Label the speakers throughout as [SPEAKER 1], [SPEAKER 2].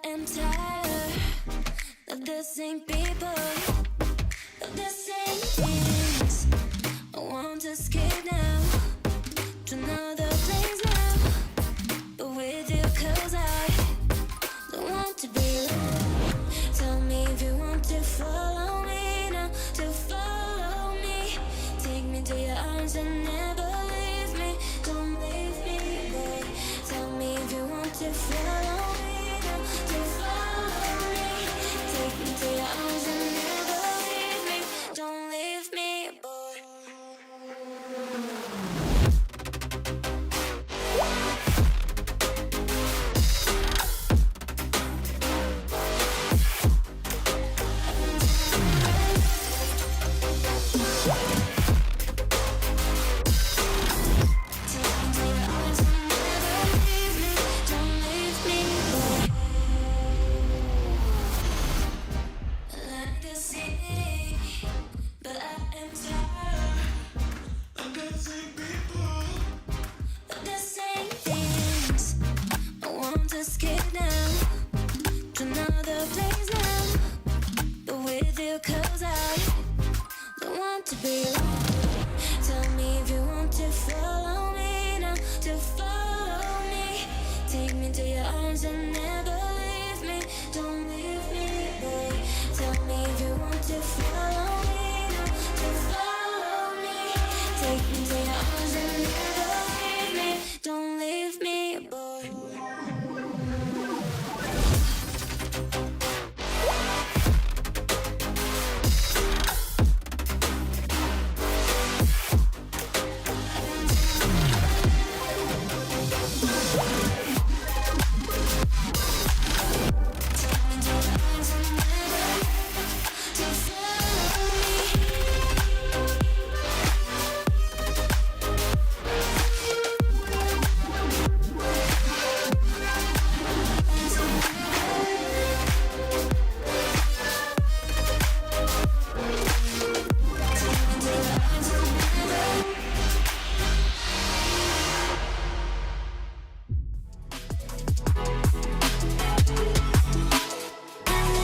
[SPEAKER 1] am tired of the same people, of the same things. I want to escape now to another place now, but with you, 'cause I don't want to be alone. Tell me if you want to follow me now, to follow me. Take me to your arms and never leave me. Don't leave me, boy. Tell me if you want to follow me now, to follow me. Take me to your arms and never leave me. Don't leave me, boy.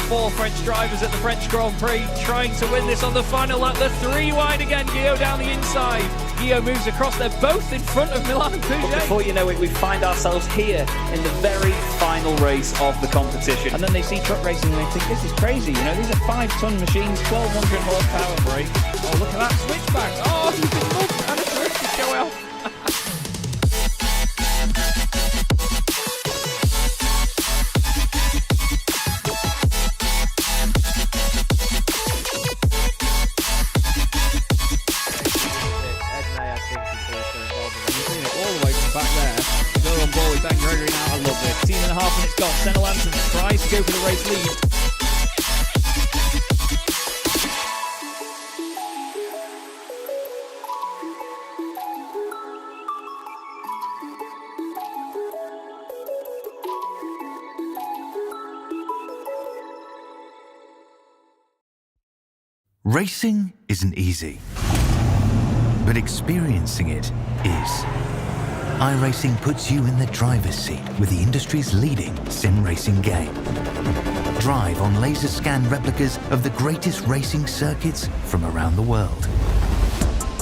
[SPEAKER 2] Four French drivers at the French Grand Prix trying to win this on the final lap. The three wide again, Guillaume down the inside. Guillaume moves across, they're both in front of Milan and Pouget.
[SPEAKER 3] Before you know it, we find ourselves here in the very final race of the competition.
[SPEAKER 4] And then they see truck racing and they think, this is crazy, you know, these are 5-ton machines, 1,200 horsepower brake.
[SPEAKER 2] Oh, look at that switchback. Oh, you can look and a drift to show off.
[SPEAKER 4] Back there, go on ball with Ben Gregory now. I love this. 10.5 minutes gone. Senna Lanson tries to go for the race lead.
[SPEAKER 5] Racing isn't easy, but experiencing it is. iRacing puts you in the driver's seat with the industry's leading sim racing game. Drive on laser scan replicas of the greatest racing circuits from around the world.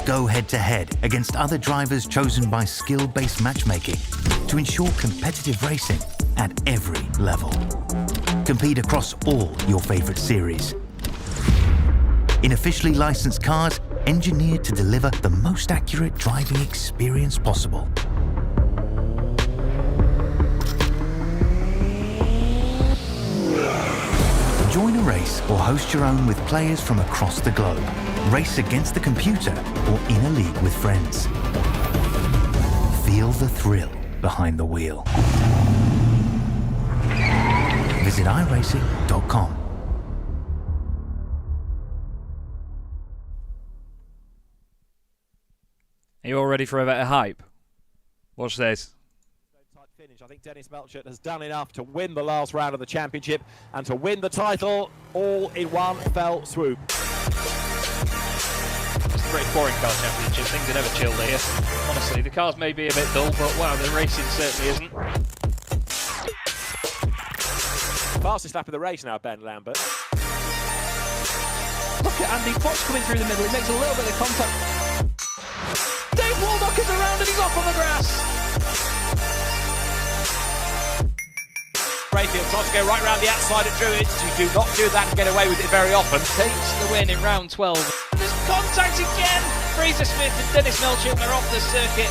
[SPEAKER 5] Go head to head against other drivers chosen by skill-based matchmaking to ensure competitive racing at every level. Compete across all your favorite series. In officially licensed cars, engineered to deliver the most accurate driving experience possible. Join a race or host your own with players from across the globe. Race against the computer or in a league with friends. Feel the thrill behind the wheel. Visit iRacing.com.
[SPEAKER 2] Are you all ready for a bit of hype? Watch this.
[SPEAKER 6] I think Dennis Melchett has done enough to win the last round of the championship and to win the title all in one fell swoop.
[SPEAKER 2] It's a great touring car championship. Things are never chilled here. Honestly, the cars may be a bit dull, but wow, the racing certainly isn't.
[SPEAKER 6] Fastest lap of the race now, Ben Lambert.
[SPEAKER 2] Look at Andy Fox coming through the middle. It makes a little bit of contact. Dave Waldock is around and he's off on the grass.
[SPEAKER 6] Brayfield tries to go right round the outside of Druids. You do not do that and get away with it very often.
[SPEAKER 2] Takes the win in round 12. There's contact again. Fraser Smith and Dennis Melchett are off the circuit.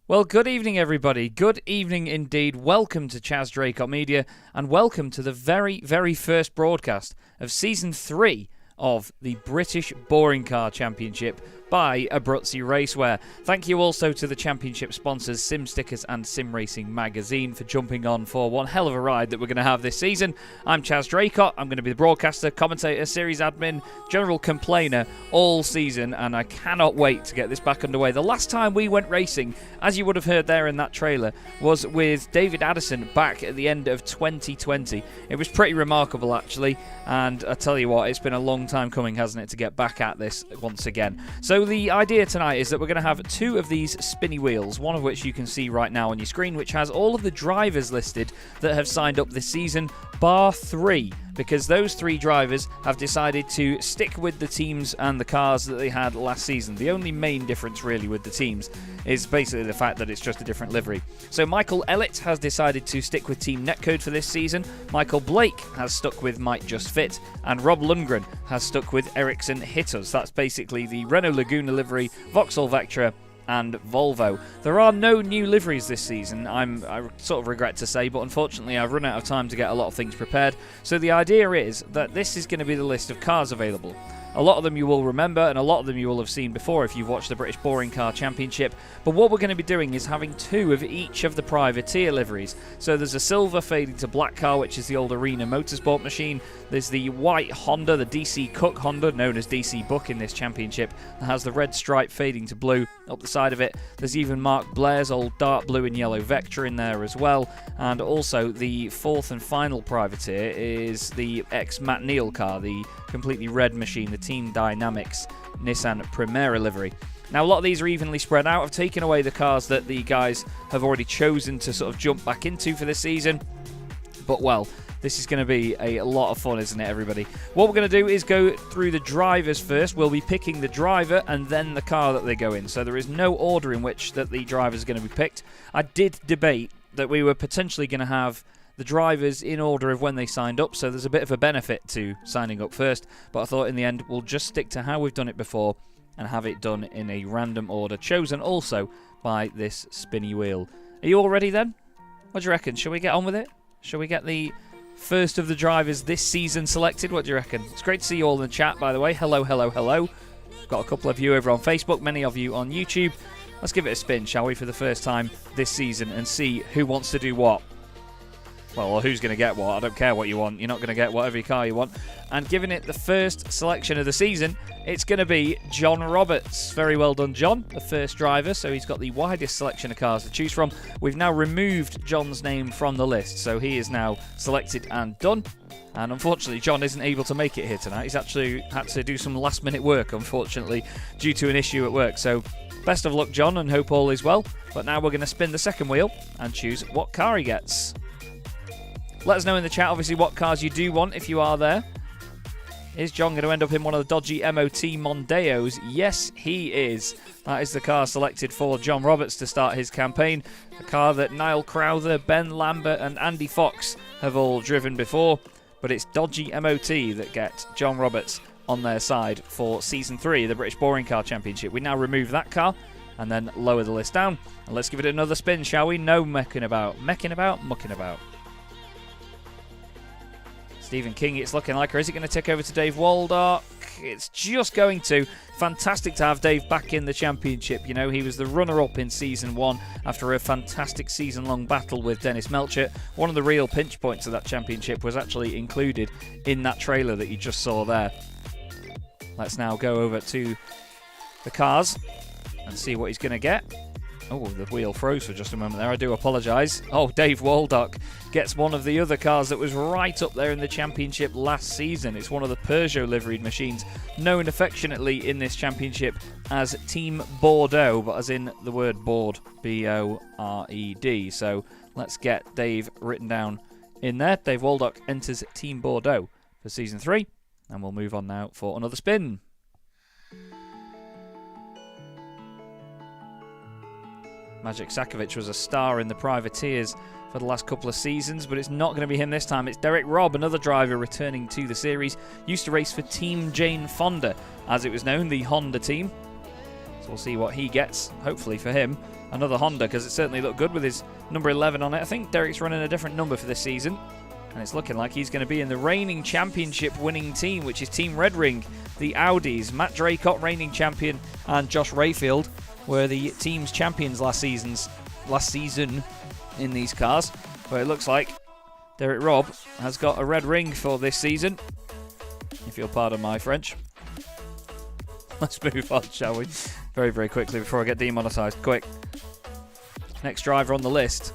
[SPEAKER 2] Well, good evening, everybody. Good evening indeed. Welcome to Chaz Draycott Media, and welcome to the very, very first broadcast of Season 3 of the British Boring Car Championship by Abruzzi Racewear. Thank you also to the championship sponsors Sim Stickers and Sim Racing Magazine for jumping on for one hell of a ride that we're going to have this season. I'm Chaz Draycott. I'm going to be the broadcaster, commentator, series admin, general complainer all season, and I cannot wait to get this back underway. The last time we went racing, as you would have heard there in that trailer, was with David Addison back at the end of 2020. It was pretty remarkable, actually, and I tell you what, it's been a long time coming, hasn't it, to get back at this once again. So the idea tonight is that we're going to have two of these spinny wheels, one of which you can see right now on your screen, which has all of the drivers listed that have signed up this season, bar 3, because those 3 drivers have decided to stick with the teams and the cars that they had last season. The only main difference really with the teams is basically the fact that it's just a different livery. So Michael Ellett has decided to stick with Team Netcode for this season, Michael Blake has stuck with Might Just Fit, and Rob Lundgren has stuck with Ericsson Hitters. That's basically the Renault Laguna livery, Vauxhall Vectra and Volvo. There are no new liveries this season, I sort of regret to say, but unfortunately I've run out of time to get a lot of things prepared. So the idea is that this is going to be the list of cars available. A lot of them you will remember, and a lot of them you will have seen before if you've watched the British Boring Car Championship. But what we're going to be doing is having 2 of each of the privateer liveries. So there's a silver fading to black car, which is the old Arena Motorsport machine. There's the white Honda, the DC Cook Honda, known as DC Buck in this championship, that has the red stripe fading to blue up the side of it. There's even Mark Blair's old dark blue and yellow Vectra in there as well. And also the 4th and final privateer is the ex-Matt Neal car, the completely red machine, the Team Dynamics Nissan Primera livery. Now, a lot of these are evenly spread out. I've taken away the cars that the guys have already chosen to sort of jump back into for this season. But, well, this is going to be a lot of fun, isn't it, everybody? What we're going to do is go through the drivers first. We'll be picking the driver and then the car that they go in. So there is no order in which that the drivers are going to be picked. I did debate that we were potentially going to have the drivers in order of when they signed up, so there's a bit of a benefit to signing up first, but I thought in the end we'll just stick to how we've done it before and have it done in a random order, chosen also by this spinny wheel. Are you all ready then? What do you reckon? Shall we get on with it? Shall we get the first of the drivers this season selected? What do you reckon? It's great to see you all in the chat, by the way. Hello, hello, hello. Got a couple of you over on Facebook, many of you on YouTube. Let's give it a spin, shall we, for the first time this season and see who wants to do what. Well, or who's going to get what. I don't care what you want. You're not going to get whatever car you want. And giving it the first selection of the season, it's going to be John Roberts. Very well done, John, the first driver. So he's got the widest selection of cars to choose from. We've now removed John's name from the list, so he is now selected and done. And unfortunately, John isn't able to make it here tonight. He's actually had to do some last-minute work, unfortunately, due to an issue at work. So best of luck, John, and hope all is well. But now we're going to spin the second wheel and choose what car he gets. Let us know in the chat, obviously, what cars you do want if you are there. Is John going to end up in one of the dodgy MOT Mondeos? Yes, he is. That is the car selected for John Roberts to start his campaign. A car that Niall Crowther, Ben Lambert and Andy Fox have all driven before. But it's dodgy MOT that get John Roberts on their side for Season 3 of the British Boring Car Championship. We now remove that car and then lower the list down. And let's give it another spin, shall we? No mecking about. Mecking about, mucking about. Stephen King, it's looking like, or is it going to tick over to Dave Waldock? It's just going to. Fantastic to have Dave back in the championship. You know, he was the runner-up in Season 1 after a fantastic season-long battle with Dennis Melchett. One of the real pinch points of that championship was actually included in that trailer that you just saw there. Let's now go over to the cars and see what he's going to get. Oh, the wheel froze for just a moment there. I do apologise. Oh, Dave Waldock gets one of the other cars that was right up there in the championship last season. It's one of the Peugeot liveried machines, known affectionately in this championship as Team Bordeaux, but as in the word board, B-O-R-E-D. So let's get Dave written down in there. Dave Waldock enters Team Bordeaux for Season 3, and we'll move on now for another spin. Magic Sakovic was a star in the privateers for the last couple of seasons, but it's not going to be him this time. It's Derek Robb, another driver returning to the series. Used to race for Team Jane Fonda, as it was known, the Honda team. So we'll see what he gets, hopefully for him. Another Honda, because it certainly looked good with his number 11 on it. I think Derek's running a different number for this season, and it's looking like he's going to be in the reigning championship winning team, which is Team Red Ring, the Audis. Matt Draycott, reigning champion, and Josh Rayfield were the team's champions last season in these cars. But it looks like Derek Robb has got a red ring for this season, if you'll pardon my French. Let's move on, shall we? Very, very quickly before I get demonetised. Quick. Next driver on the list.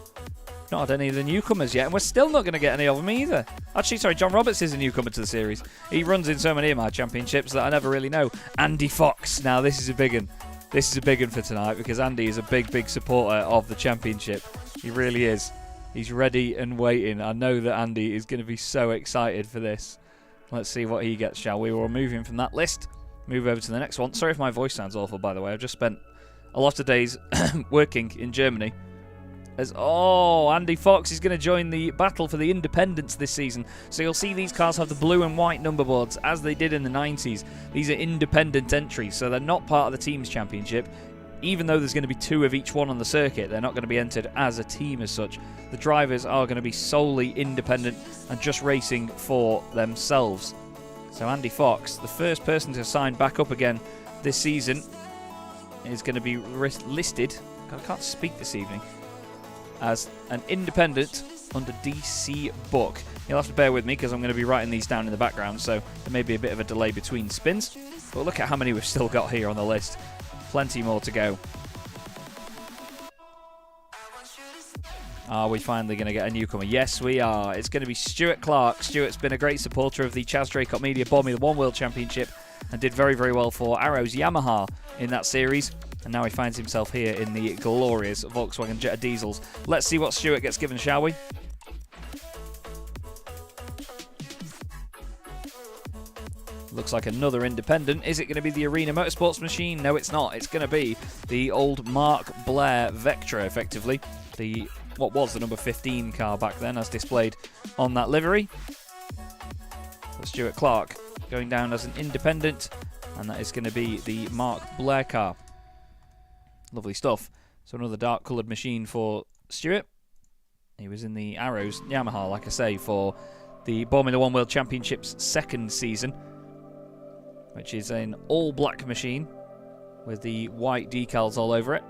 [SPEAKER 2] Not had any of the newcomers yet, and we're still not going to get any of them either. Actually, sorry, John Roberts is a newcomer to the series. He runs in so many of my championships that I never really know. Andy Fox. Now, this is a big one. This is a big one for tonight, because Andy is a big, big supporter of the championship. He really is. He's ready and waiting. I know that Andy is going to be so excited for this. Let's see what he gets, shall we? We'll move him from that list. Move over to the next one. Sorry if my voice sounds awful, by the way. I've just spent a lot of days working in Germany. Andy Fox is going to join the battle for the independents this season. So you'll see these cars have the blue and white number boards, as they did in the 90s. These are independent entries, so they're not part of the team's championship. Even though there's going to be 2 of each one on the circuit, they're not going to be entered as a team as such. The drivers are going to be solely independent and just racing for themselves. So Andy Fox, the first person to sign back up again this season, is going to be listed, I can't speak this evening, as an independent under DC Book. You'll have to bear with me because I'm going to be writing these down in the background, so there may be a bit of a delay between spins. But look at how many we've still got here on the list. Plenty more to go. Are we finally going to get a newcomer? Yes, we are. It's going to be Stuart Clark. Stuart's been a great supporter of the Chaz Draycott Media Formula 1 World Championship and did very, very well for Arrows Yamaha in that series. And now he finds himself here in the glorious Volkswagen Jetta Diesels. Let's see what Stuart gets given, shall we? Looks like another independent. Is it going to be the Arena Motorsports machine? No, it's not. It's going to be the old Mark Blair Vectra, effectively. What was the number 15 car back then, as displayed on that livery. So Stuart Clark going down as an independent, and that is going to be the Mark Blair car. Lovely stuff. So another dark coloured machine for Stuart. He was in the Arrows Yamaha, like I say, for the Formula 1 World Championship's second season, which is an all-black machine with the white decals all over it.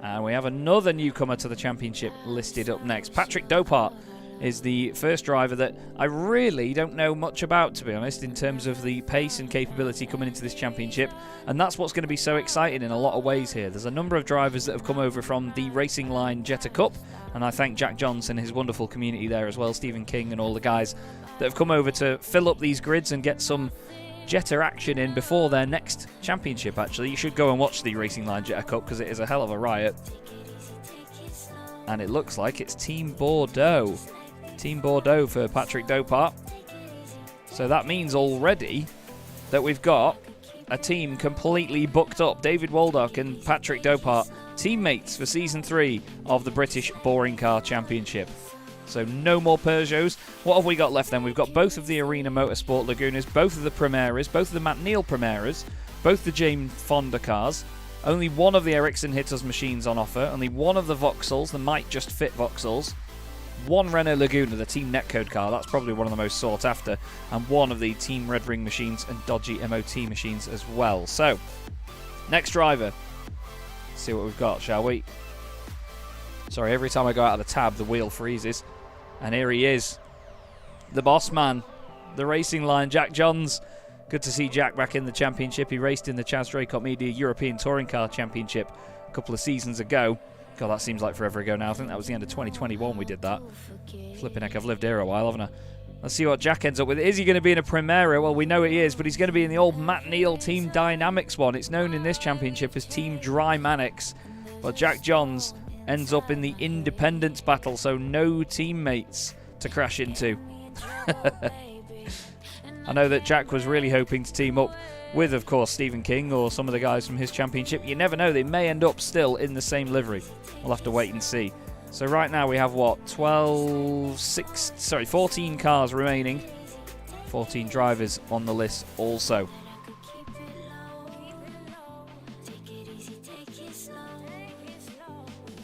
[SPEAKER 2] And we have another newcomer to the championship listed up next. Patrick Dopart is the first driver that I really don't know much about, to be honest, in terms of the pace and capability coming into this championship. And that's what's going to be so exciting in a lot of ways here. There's a number of drivers that have come over from the Racing Line Jetta Cup, and I thank Jack Johnson and his wonderful community there as well, Stephen King and all the guys that have come over to fill up these grids and get some Jetta action in before their next championship. Actually, you should go and watch the Racing Line Jetta Cup because it is a hell of a riot. And it looks like it's Team Bordeaux. Team Bordeaux for Patrick Dopart. So that means already that we've got a team completely booked up. David Waldock and Patrick Dopart, teammates for Season 3 of the British Boring Car Championship. So no more Peugeots. What have we got left then? We've got both of the Arena Motorsport Lagunas, both of the Primeras, both of the Matt Neal Primeras, both the Jane Fonda cars, only one of the Ericsson Hitters machines on offer, only one of the Vauxhalls, the Might Just Fit Vauxhalls, one Renault Laguna, the Team Netcode car, that's probably one of the most sought after, and one of the Team Red Ring machines and dodgy MOT machines as well. So, next driver. Let's see what we've got, shall we? Sorry, every time I go out of the tab, the wheel freezes. And here he is, the boss man, the Racing Line, Jack Johns. Good to see Jack back in the championship. He raced in the Chaz Draycott Media European Touring Car Championship a couple of seasons ago. God, that seems like forever ago now. I think that was the end of 2021 we did that. Flipping heck, I've lived here a while, haven't I? Let's see what Jack ends up with. Is he going to be in a Primera? Well, we know he is, but he's going to be in the old Matt Neal Team Dynamics one. It's known in this championship as Team Drymanix. Well, Jack Johns ends up in the Independence battle, so no teammates to crash into. I know that Jack was really hoping to team up with, of course, Stephen King or some of the guys from his championship. You never know, they may end up still in the same livery. We'll have to wait and see. So right now we have, what, 14 cars remaining. 14 drivers on the list also.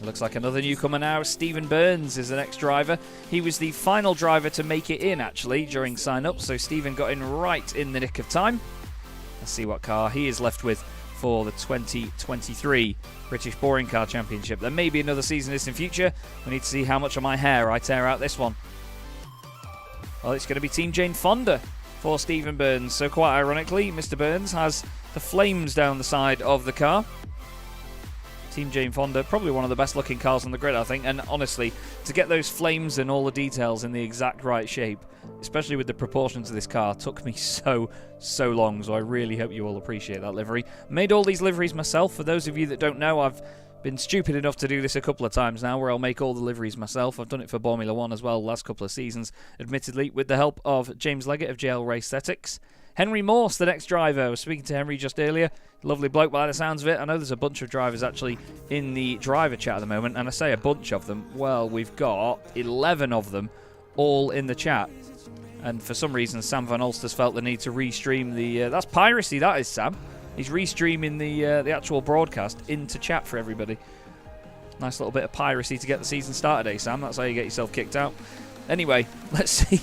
[SPEAKER 2] Looks like another newcomer now. Stephen Burns is the next driver. He was the final driver to make it in, actually, during sign-up, so Stephen got in right in the nick of time. Let's see what car he is left with for the 2023 British Boring Car Championship. There may be another season of this in future. We need to see how much of my hair I tear out this one. Well, it's going to be Team Jane Fonda for Stephen Burns. So quite ironically, Mr. Burns has the flames down the side of the car. Team Jane Fonda, probably one of the best looking cars on the grid, I think. And honestly, to get those flames and all the details in the exact right shape, especially with the proportions of this car, took me so long. So I really hope you all appreciate that livery. Made all these liveries myself. For those of you that don't know, I've been stupid enough to do this a couple of times now, where I'll make all the liveries myself. I've done it for Formula 1 as well the last couple of seasons, admittedly, with the help of James Leggett of JL Race Aesthetics. Henry Morse, the next driver. I was speaking to Henry just earlier. Lovely bloke by the sounds of it. I know there's a bunch of drivers actually in the driver chat at the moment, and I say a bunch of them. Well, we've got 11 of them all in the chat. And for some reason, Sam Van Olsters felt the need to restream the... that's piracy, that is, Sam. He's restreaming the actual broadcast into chat for everybody. Nice little bit of piracy to get the season started, eh, Sam? That's how you get yourself kicked out. Anyway, let's see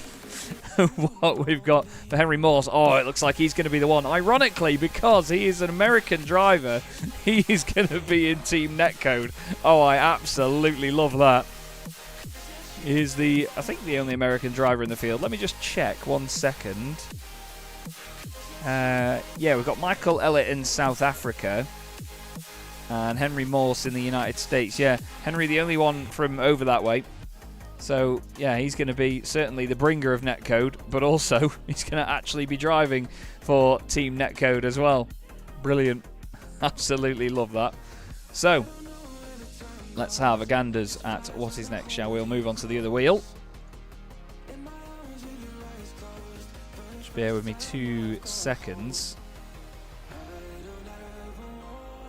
[SPEAKER 2] what we've got for Henry Morse. Oh, it looks like he's going to be the one. Ironically, because he is an American driver, he is going to be in Team Netcode. Oh, I absolutely love that. He is I think the only American driver in the field. Let me just check 1 second. Yeah, we've got Michael Elliott in South Africa and Henry Morse in the United States. Yeah, Henry the only one from over that way. So, yeah, he's going to be certainly the bringer of Netcode, but also he's going to actually be driving for Team Netcode as well. Brilliant. Absolutely love that. So, let's have a ganders at what is next, shall we? We'll move on to the other wheel. Just bear with me 2 seconds.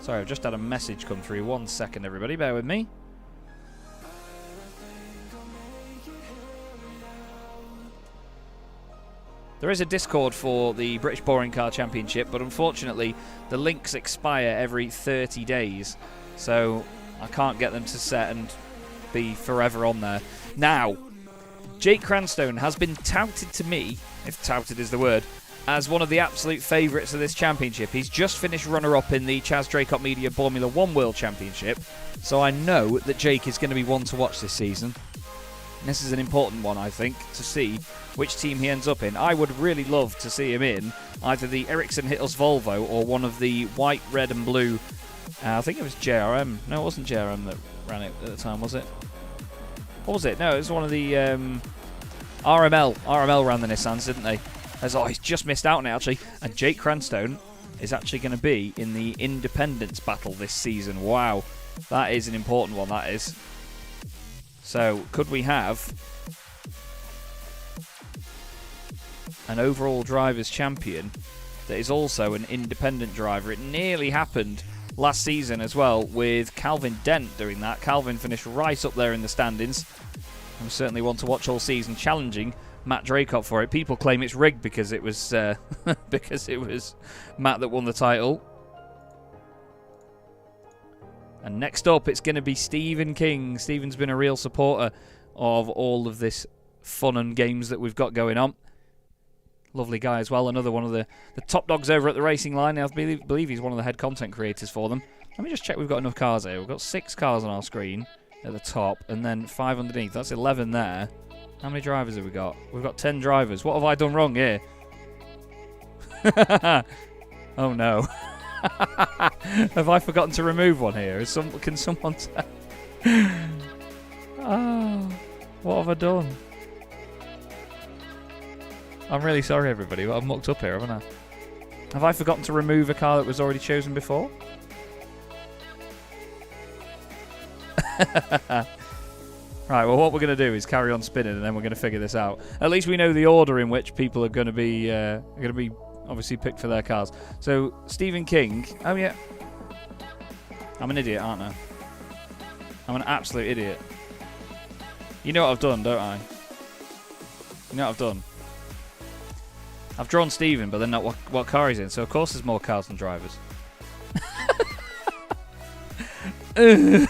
[SPEAKER 2] Sorry, I've just had a message come through. 1 second, everybody. Bear with me. There is a Discord for the British Boring Car Championship, but unfortunately the links expire every 30 days. So I can't get them to set and be forever on there. Now, Jake Cranstone has been touted to me, if touted is the word, as one of the absolute favourites of this championship. He's just finished runner-up in the Chaz Draycott Media Formula 1 World Championship. So I know that Jake is going to be one to watch this season. And this is an important one, I think, to see which team he ends up in. I would really love to see him in either the Ericsson Hitters Volvo or one of the white, red and blue. I think it was JRM. No, it wasn't JRM that ran it at the time, was it? What was it? No, it was one of the RML. RML ran the Nissans, didn't they? He's just missed out on it, actually. And Jake Cranstone is actually going to be in the Independence battle this season. Wow. That is an important one, that is. So, could we have an overall drivers champion that is also an independent driver? It nearly happened last season as well with Calvin Dent doing that. Calvin finished right up there in the standings. I'm certainly one to watch all season, challenging Matt Draycott for it. People claim it's rigged because it was because it was Matt that won the title. And next up, it's going to be Stephen King. Stephen's been a real supporter of all of this fun and games that we've got going on. Lovely guy as well. Another one of the top dogs over at the Racing Line. I believe he's one of the head content creators for them. Let me just check we've got enough cars here. We've got 6 cars on our screen at the top and then 5 underneath. That's 11 there. How many drivers have we got? We've got 10 drivers. What have I done wrong here? Oh, no. Have I forgotten to remove one here? Can someone tell? Oh, what have I done? I'm really sorry, everybody, but I've mucked up here, haven't I? Have I forgotten to remove a car that was already chosen before? Right, well, what we're going to do is carry on spinning, and then we're going to figure this out. At least we know the order in which people are going to be obviously picked for their cars. So, Stephen King. Oh, yeah. I'm an idiot, aren't I? I'm an absolute idiot. You know what I've done, don't I? You know what I've done? I've drawn Stephen, but then not what car he's in. So, of course, there's more cars than drivers. Oh,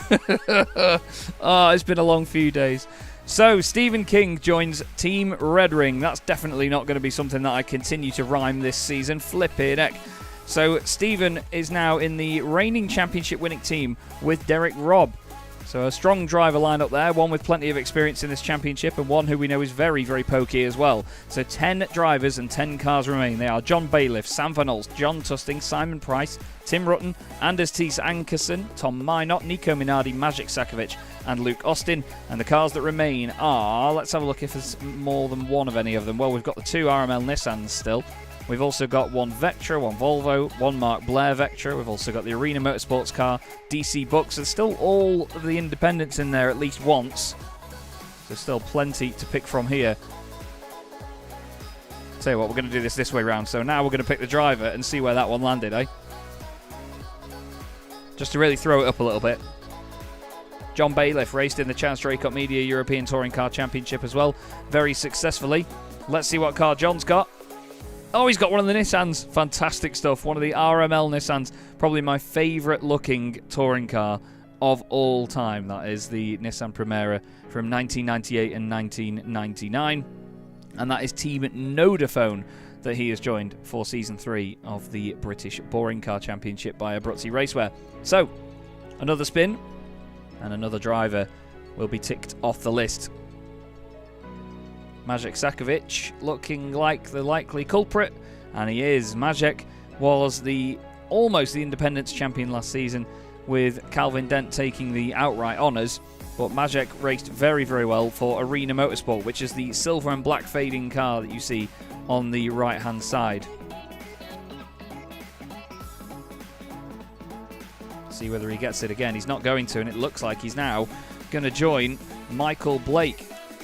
[SPEAKER 2] it's been a long few days. So, Stephen King joins Team Red Ring. That's definitely not going to be something that I continue to rhyme this season. Flippin' heck. So, Stephen is now in the reigning championship winning team with Derek Robb. So, a strong driver lineup there, one with plenty of experience in this championship and one who we know is very, very pokey as well. So, 10 drivers and 10 cars remain. They are John Bailiff, Sam Van Olst, John Tusting, Simon Price, Tim Rutten, Anders Thies Ankerson, Tom Minot, Nico Minardi, Magic Sakovic, and Luke Austin. And the cars that remain are, let's have a look if there's more than one of any of them. Well, we've got the 2 RML Nissans still. We've also got 1 Vectra, 1 Volvo, 1 Mark Blair Vectra. We've also got the Arena Motorsports car, DC Bucks. There's still all of the independents in there at least once. There's still plenty to pick from here. Tell you what, we're going to do this way round. So now we're going to pick the driver and see where that one landed, eh? Just to really throw it up a little bit. John Bailiff raced in the Chaz Draycott Media European Touring Car Championship as well, very successfully. Let's see what car John's got. Oh, he's got one of the Nissans. Fantastic stuff. One of the RML Nissans. Probably my favourite looking touring car of all time. That is the Nissan Primera from 1998 and 1999. And that is Team Nodaphone that he has joined for Season 3 of the British Boring Car Championship by Abruzzi Racewear. So, another spin and another driver will be ticked off the list. Magic Sakovic looking like the likely culprit, and he is. Magic was almost the Independence champion last season, with Calvin Dent taking the outright honours, but Magic raced very, very well for Arena Motorsport, which is the silver and black fading car that you see on the right-hand side. See whether he gets it again. He's not going to, and it looks like he's now going to join Michael Blake,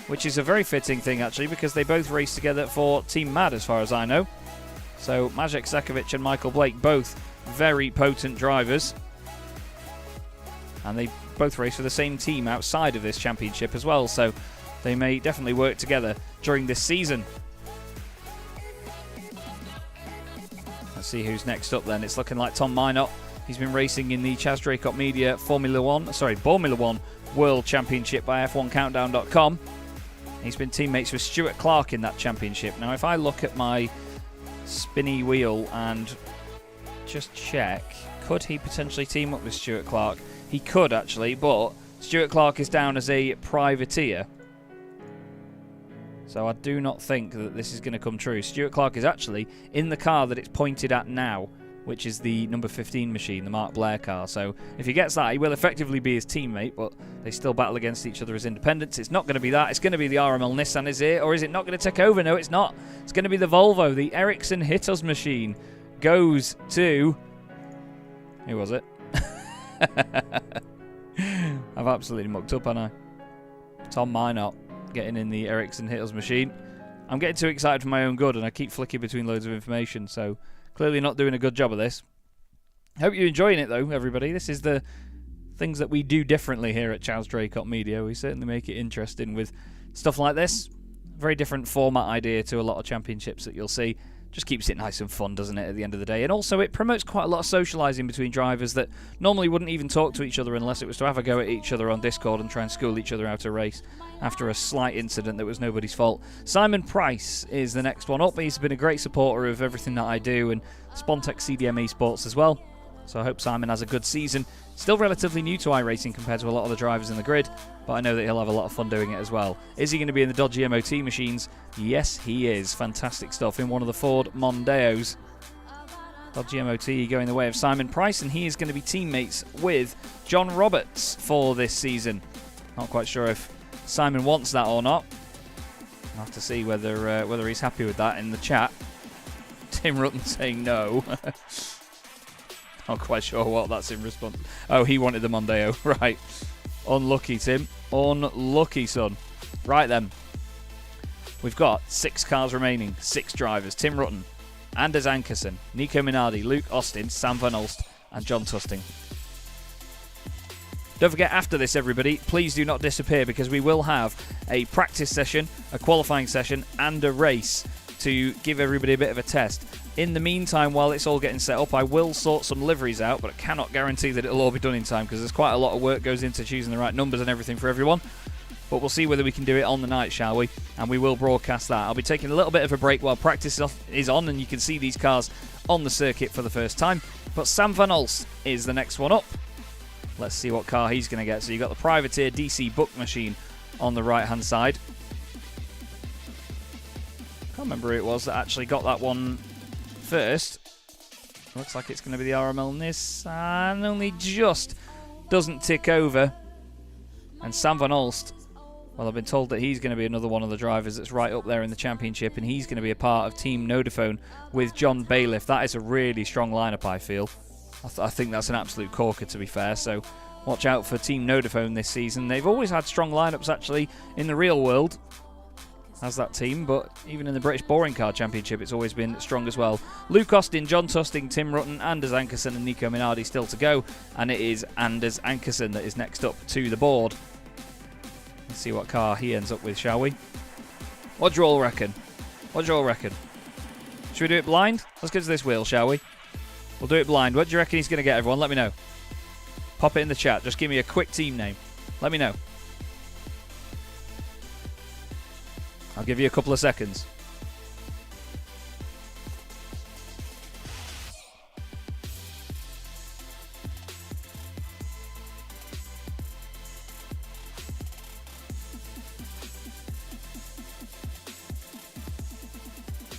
[SPEAKER 2] which is a very fitting thing, actually, because they both race together for Team Mad, as far as I know. So, Magic Sakovic and Michael Blake, both very potent drivers. And they both race for the same team outside of this championship as well, so they may definitely work together during this season. Let's see who's next up then. It's looking like Tom Minot. He's been racing in the Chaz Draycott Media Formula 1 World Championship by F1Countdown.com. He's been teammates with Stuart Clark in that championship. Now, if I look at my spinny wheel and just check, could he potentially team up with Stuart Clark? He could, actually, but Stuart Clark is down as a privateer. So I do not think that this is going to come true. Stuart Clark is actually in the car that it's pointed at now, which is the number 15 machine, the Mark Blair car. So if he gets that, he will effectively be his teammate, but they still battle against each other as independents. It's not going to be that. It's going to be the RML Nissan, is it? Or is it not going to take over? No, it's not. It's going to be the Volvo. The Ericsson Hitters machine goes to... Who was it? I've absolutely mucked up, haven't I? Tom Minot getting in the Ericsson Hitters machine. I'm getting too excited for my own good, and I keep flicking between loads of information, so... Clearly not doing a good job of this. Hope you're enjoying it, though, everybody. This is the things that we do differently here at Chaz Draycott Media. We certainly make it interesting with stuff like this. Very different format idea to a lot of championships that you'll see. Just keeps it nice and fun, doesn't it, at the end of the day? And also it promotes quite a lot of socialising between drivers that normally wouldn't even talk to each other unless it was to have a go at each other on Discord and try and school each other how to race after a slight incident that was nobody's fault. Simon Price is the next one up. He's been a great supporter of everything that I do, and Spontex CDM Esports as well. So I hope Simon has a good season. Still relatively new to iRacing compared to a lot of the drivers in the grid, but I know that he'll have a lot of fun doing it as well. Is he going to be in the dodgy MOT machines? Yes, he is. Fantastic stuff in one of the Ford Mondeos. Dodgy MOT going the way of Simon Price, and he is going to be teammates with John Roberts for this season. Not quite sure if Simon wants that or not. I'll have to see whether he's happy with that in the chat. Tim Rutten saying no. Not quite sure what that's in response. Oh, he wanted the Mondeo. Right. Unlucky, Tim. Unlucky, son. Right then. We've got 6 cars remaining. 6 drivers. Tim Rutten, Anders Ankersen, Nico Minardi, Luke Austin, Sam Van Olst, and John Tusting. Don't forget, after this, everybody, please do not disappear, because we will have a practice session, a qualifying session, and a race to give everybody a bit of a test. In the meantime, while it's all getting set up, I will sort some liveries out, but I cannot guarantee that it'll all be done in time, because there's quite a lot of work goes into choosing the right numbers and everything for everyone. But we'll see whether we can do it on the night, shall we? And we will broadcast that. I'll be taking a little bit of a break while practice is on, and you can see these cars on the circuit for the first time. But Sam Van Olst is the next one up. Let's see what car he's going to get. So you've got the Privateer DC book machine on the right-hand side. Can't remember who it was that actually got that one first. Looks like it's going to be the RML Nissan. Only just doesn't tick over. And Sam Van Olst, well, I've been told that he's going to be another one of the drivers that's right up there in the championship, and he's going to be a part of Team Nodaphone with John Bailiff. That is a really strong lineup, I feel. I think that's an absolute corker, to be fair, so watch out for Team Nodaphone this season. They've always had strong lineups, actually, in the real world as that team, but even in the British Boring Car Championship, it's always been strong as well. Luke Austin, John Tusting, Tim Rutten, Anders Ankersen, and Nico Minardi still to go, and it is Anders Ankersen that is next up to the board. Let's see what car he ends up with, shall we? What do you all reckon? What do you all reckon? Should we do it blind? Let's get to this wheel, shall we? We'll do it blind. What do you reckon he's going to get, everyone? Let me know. Pop it in the chat. Just give me a quick team name. Let me know. I'll give you a couple of seconds.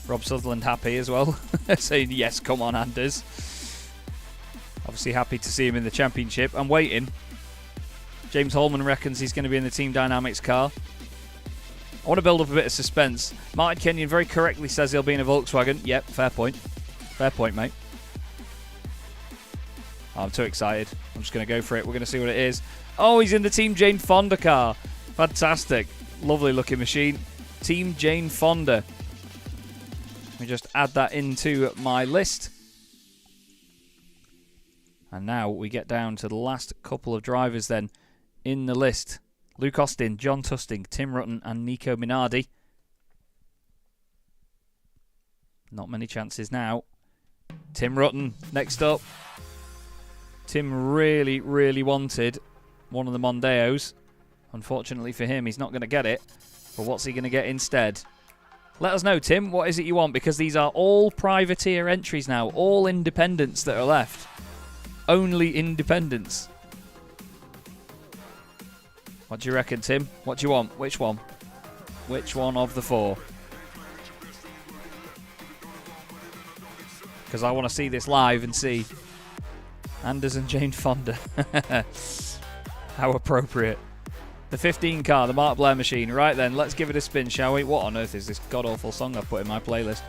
[SPEAKER 2] Rob Sutherland happy as well, saying yes, come on, Anders. Obviously happy to see him in the championship. I'm waiting. James Holman reckons he's going to be in the Team Dynamics car. I want to build up a bit of suspense. Martin Kenyon very correctly says he'll be in a Volkswagen. Yep, fair point. Fair point, mate. Oh, I'm too excited. I'm just going to go for it. We're going to see what it is. Oh, he's in the Team Jane Fonda car. Fantastic. Lovely looking machine. Team Jane Fonda. Let me just add that into my list. And now we get down to the last couple of drivers then in the list. Luke Austin, John Tusting, Tim Rutten and Nico Minardi. Not many chances now. Tim Rutten next up. Tim really, really wanted one of the Mondeos. Unfortunately for him, he's not going to get it. But what's he going to get instead? Let us know, Tim. What is it you want? Because these are all privateer entries now. All independents that are left. Only independents. What do you reckon, Tim? What do you want? Which one? Which one of the 4? Because I want to see this live and see Anders and Jane Fonda. How appropriate. The 15 car, the Mark Blair machine. Right then, let's give it a spin, shall we? What on earth is this god-awful song I've put in my playlist?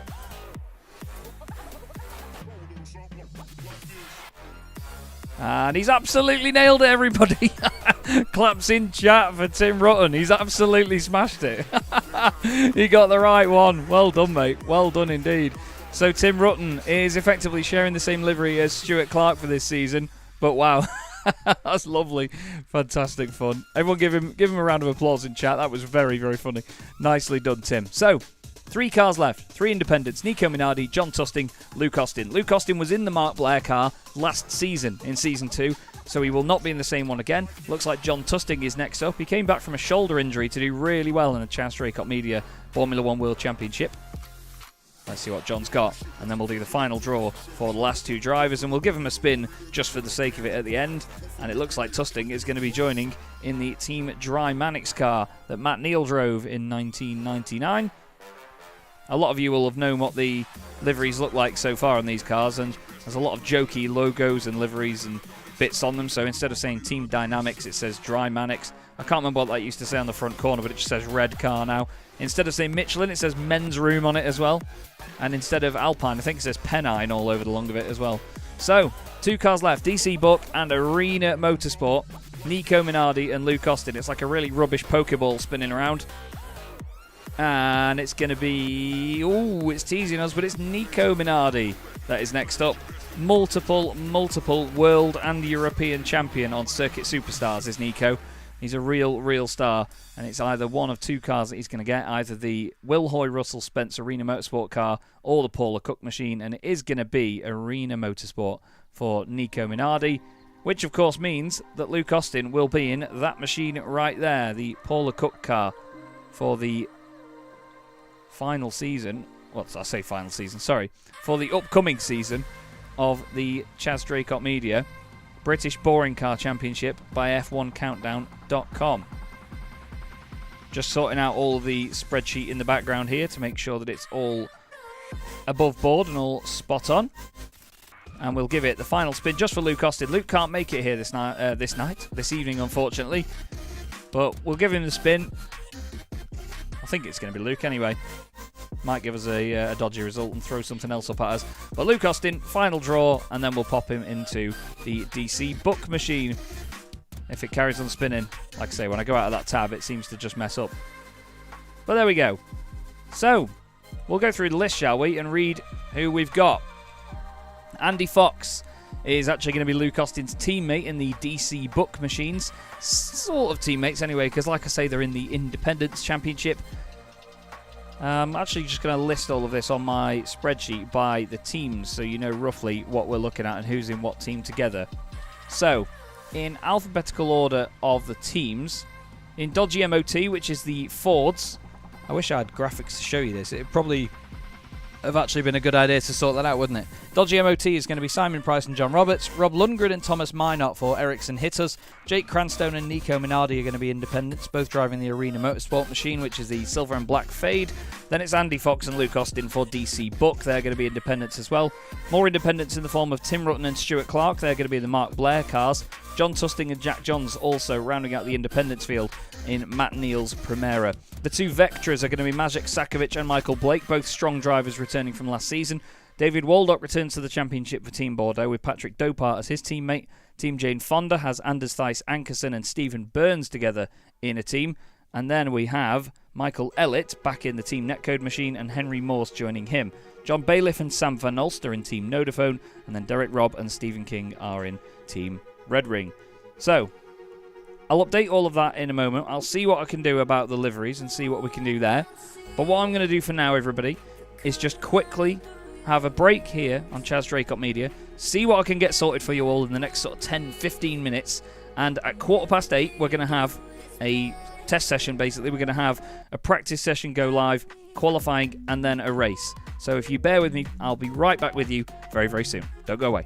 [SPEAKER 2] And he's absolutely nailed it, everybody. Claps in chat for Tim Rutten. He's absolutely smashed it. He got the right one. Well done, mate. Well done indeed. So Tim Rutten is effectively sharing the same livery as Stuart Clark for this season. But wow, that's lovely. Fantastic fun. Everyone give him a round of applause in chat. That was very, very funny. Nicely done, Tim. So, 3 cars left. 3 independents. Nico Minardi, John Tusting, Luke Austin. Luke Austin was in the Mark Blair car last season in Season 2, so he will not be in the same one again. Looks like John Tusting is next up. He came back from a shoulder injury to do really well in the Chaz Draycott Media Formula 1 World Championship. Let's see what John's got, and then we'll do the final draw for the last 2 drivers, and we'll give them a spin just for the sake of it at the end. And it looks like Tusting is going to be joining in the Team Dry Mannix car that Matt Neal drove in 1999. A lot of you will have known what the liveries look like so far on these cars, and There's a lot of jokey logos and liveries and bits on them, so instead of saying Team Dynamics, it says Drymanix. I can't remember what that used to say on the front corner, but it just says Red Car now. Instead of saying Michelin, it says Men's Room on it as well. And instead of Alpine, I think it says Pennine all over the long of it as well. So, 2 cars left, DC Buck and Arena Motorsport. Nico Minardi and Luke Austin. It's like a really rubbish Pokeball spinning around. And it's going to be... Ooh, it's teasing us, but it's Nico Minardi that is next up. Multiple world and European champion on Circuit Superstars is Nico. He's a real star, and it's either one of 2 cars that he's going to get, either the Will Hoy Russell Spence Arena Motorsport car or the Paula Cook machine, and it is going to be Arena Motorsport for Nico Minardi, which of course means that Luke Austin will be in that machine right there, the Paula Cook car for the final season. What did I say, final season? Sorry. For the upcoming season of the Chaz Draycott Media British Boring Car Championship by F1Countdown.com. Just sorting out all of the spreadsheet in the background here to make sure that it's all above board and all spot on. And we'll give it the final spin just for Luke Austin. Luke can't make it here this evening, unfortunately. But we'll give him the spin. I think it's going to be Luke anyway. Might give us a dodgy result and throw something else up at us. But Luke Austin, final draw, and then we'll pop him into the DC Book machine. If it carries on spinning, like I say, when I go out of that tab, it seems to just mess up. But there we go. So, we'll go through the list, shall we, and read who we've got. Andy Fox is actually going to be Luke Austin's teammate in the DC Book machines. Sort of teammates anyway, because like I say, they're in the Independence Championship. I'm actually just going to list all of this on my spreadsheet by the teams so you know roughly what we're looking at and who's in what team together. So, in alphabetical order of the teams, in Dodgy MOT, which is the Fords, I wish I had graphics to show you this. It probably have actually been a good idea to sort that out, wouldn't it? Dodgy MOT is going to be Simon Price and John Roberts. Rob Lundgren and Thomas Minot for Ericsson Hitters. Jake Cranstone and Nico Minardi are going to be independents, both driving the Arena Motorsport machine, which is the silver and black fade. Then it's Andy Fox and Luke Austin for DC Book. They're going to be independents as well. More independents in the form of Tim Rutten and Stuart Clark. They're going to be the Mark Blair cars. John Tusting and Jack Johns also rounding out the independents field in Matt Neal's Primera. The 2 Vectras are going to be Maciek Sakovic and Michael Blake, both strong drivers returning from last season. David Waldock returns to the championship for Team Bordeaux with Patrick Dopart as his teammate. Team Jane Fonda has Anders Theis Ankerson and Stephen Burns together in a team. And then we have Michael Ellett back in the Team Netcode machine and Henry Morse joining him. John Bailiff and Sam Van Ulster in Team Nodaphone, and then Derek Robb and Stephen King are in Team Red Ring. So, I'll update all of that in a moment. I'll see what I can do about the liveries and see what we can do there. But what I'm going to do for now, everybody, is just quickly have a break here on Chaz Draycott Media, see what I can get sorted for you all in the next sort of 10-15 minutes, and at 8:15 we're going to have a test session. Basically, we're going to have a practice session go live, qualifying, and then a race. So if you bear with me, I'll be right back with you very, very soon. Don't go away.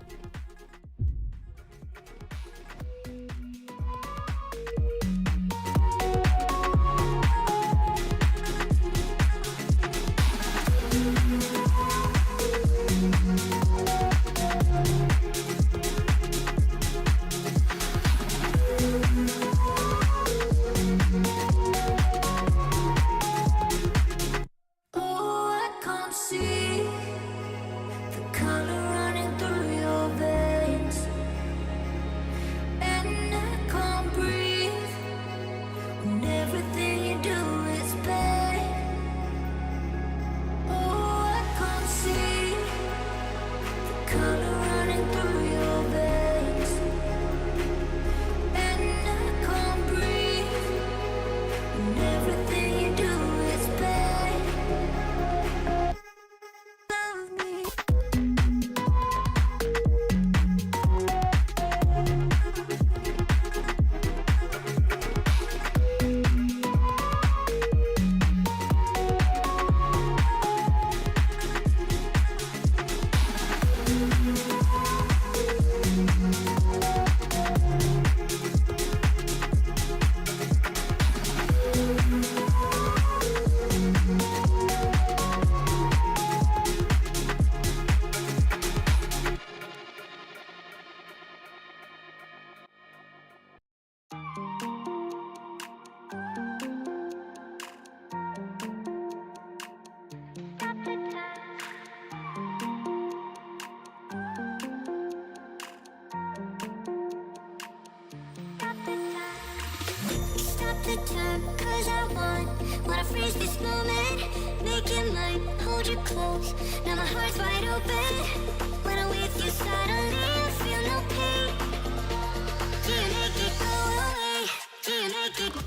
[SPEAKER 1] Oh, I can't see the color running through your veins. the time, 'cause I wanna freeze this moment. Make it mine, hold you close. Now my heart's wide open. When I'm with you, suddenly I feel no pain. Do you make it go away? Do you make it?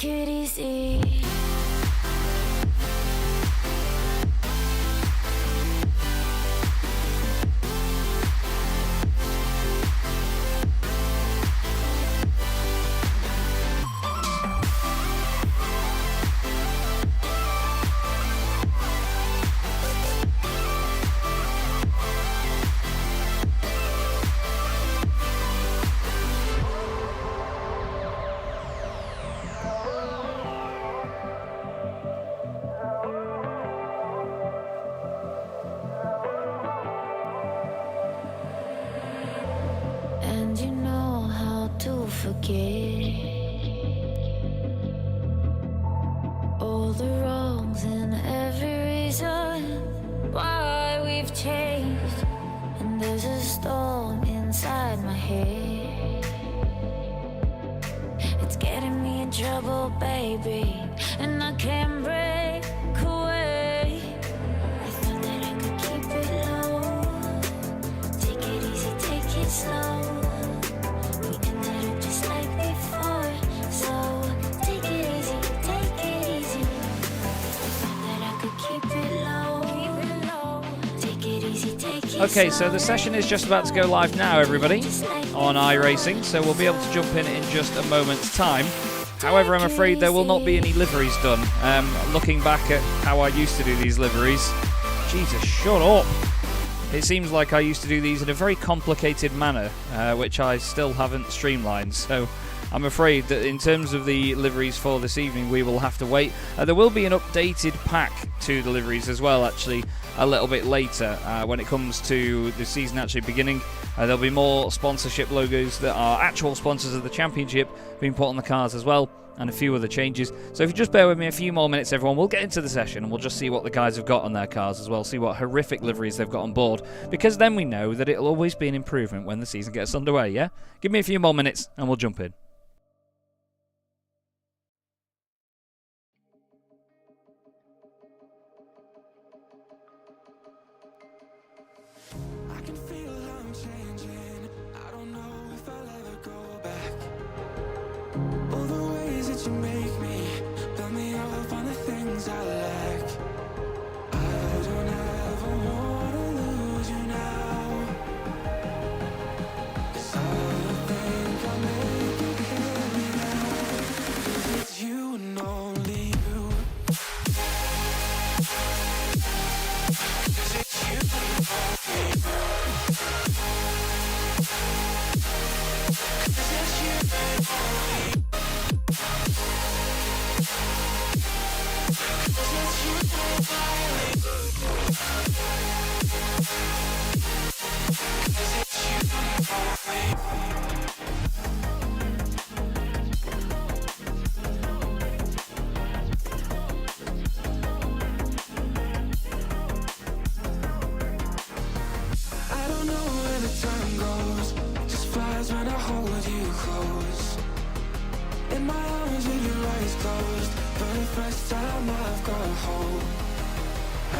[SPEAKER 1] take it easy. And you know how to forget all the wrongs and every reason why we've changed. And there's a storm inside my head. It's getting me in trouble, baby, and I can't break away. I thought that I could keep it low. Take it easy, take it slow. We ended up just like before, so take it easy, take it easy. I thought that I could keep it low, take it easy, take it
[SPEAKER 2] Okay,
[SPEAKER 1] slow.
[SPEAKER 2] so the session is just about to go live now, everybody, on iRacing, so we'll be able to jump in just a moment's time. However, I'm afraid there will not be any liveries done. Looking back at how I used to do these liveries, Jesus, shut up. It seems like I used to do these in a very complicated manner, which I still haven't streamlined, so I'm afraid that in terms of the liveries for this evening, we will have to wait. There will be an updated pack to the liveries as well, actually, a little bit later when it comes to the season actually beginning. There'll be more sponsorship logos that are actual sponsors of the championship being put on the cars as well, and a few other changes. So if you just bear with me a few more minutes, everyone, we'll get into the session and we'll just see what the guys have got on their cars as well, see what horrific liveries they've got on board, because then we know that it'll always be an improvement when the season gets underway, yeah? Give me a few more minutes and we'll jump in.
[SPEAKER 7] I can feel I'm changing. I don't know if I'll ever go back. All the ways that you make me build me up on the things I lack. I don't ever wanna lose you now. 'Cause I don't think I'll make it carry now. 'Cause it's you and only you. 'Cause it's you and only you. I don't know where the time goes, it just flies when I hold you close. In my arms with your eyes closed, for the first time I've got hope. I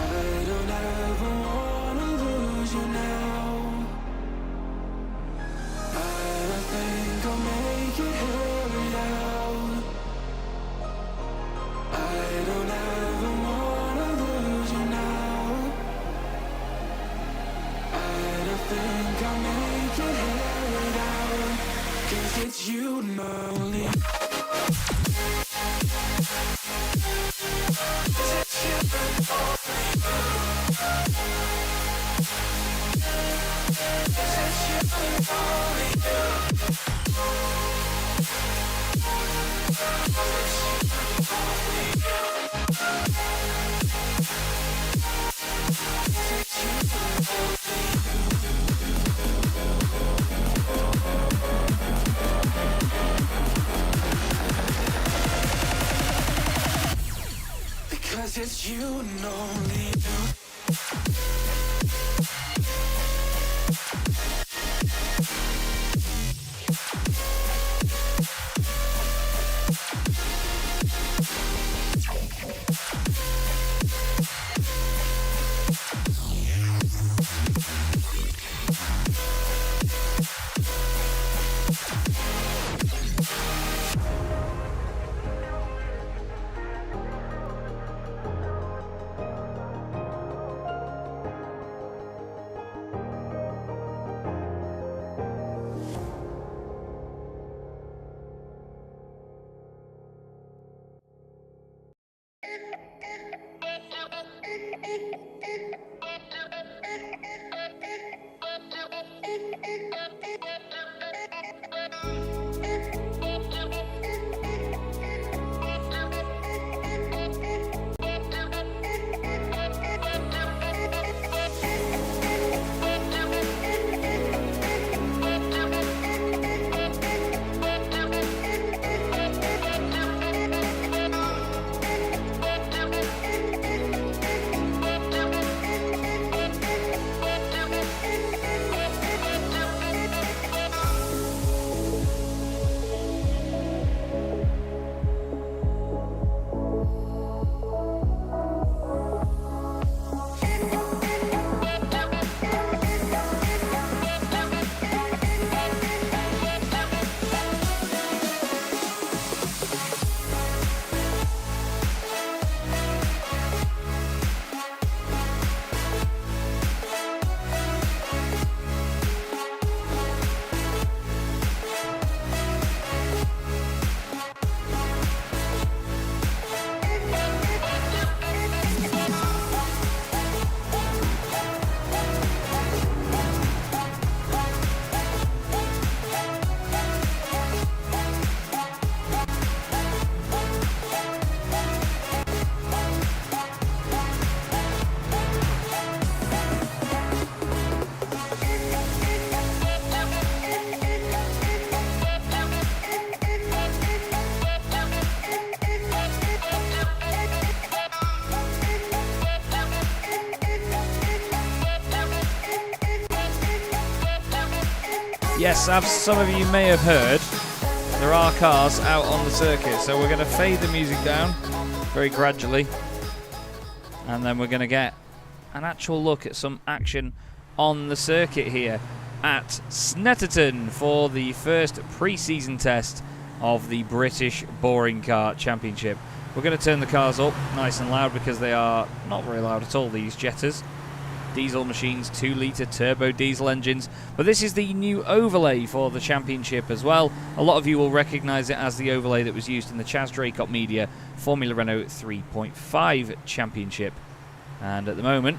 [SPEAKER 7] don't ever wanna lose you now. I don't think I'll make it here without. I don't ever wanna lose you now. I don't think I'll make it here without. 'Cause it's you and only. 'Cause it's you and only. 'Cause it's you and only. 'Cause it's you and because it's you and only you.
[SPEAKER 2] Yes, as some of you may have heard, there are cars out on the circuit, so we're going to fade the music down very gradually, and then we're going to get an actual look at some action on the circuit here at Snetterton for the first pre-season test of the British Boring Car Championship. We're going to turn the cars up nice and loud because they are not very loud at all, these Jetters. Diesel machines, 2-litre turbo diesel engines, but this is the new overlay for the championship as well. A lot of you will recognise it as the overlay that was used in the Chaz Draycott Media Formula Renault 3.5 championship. And at the moment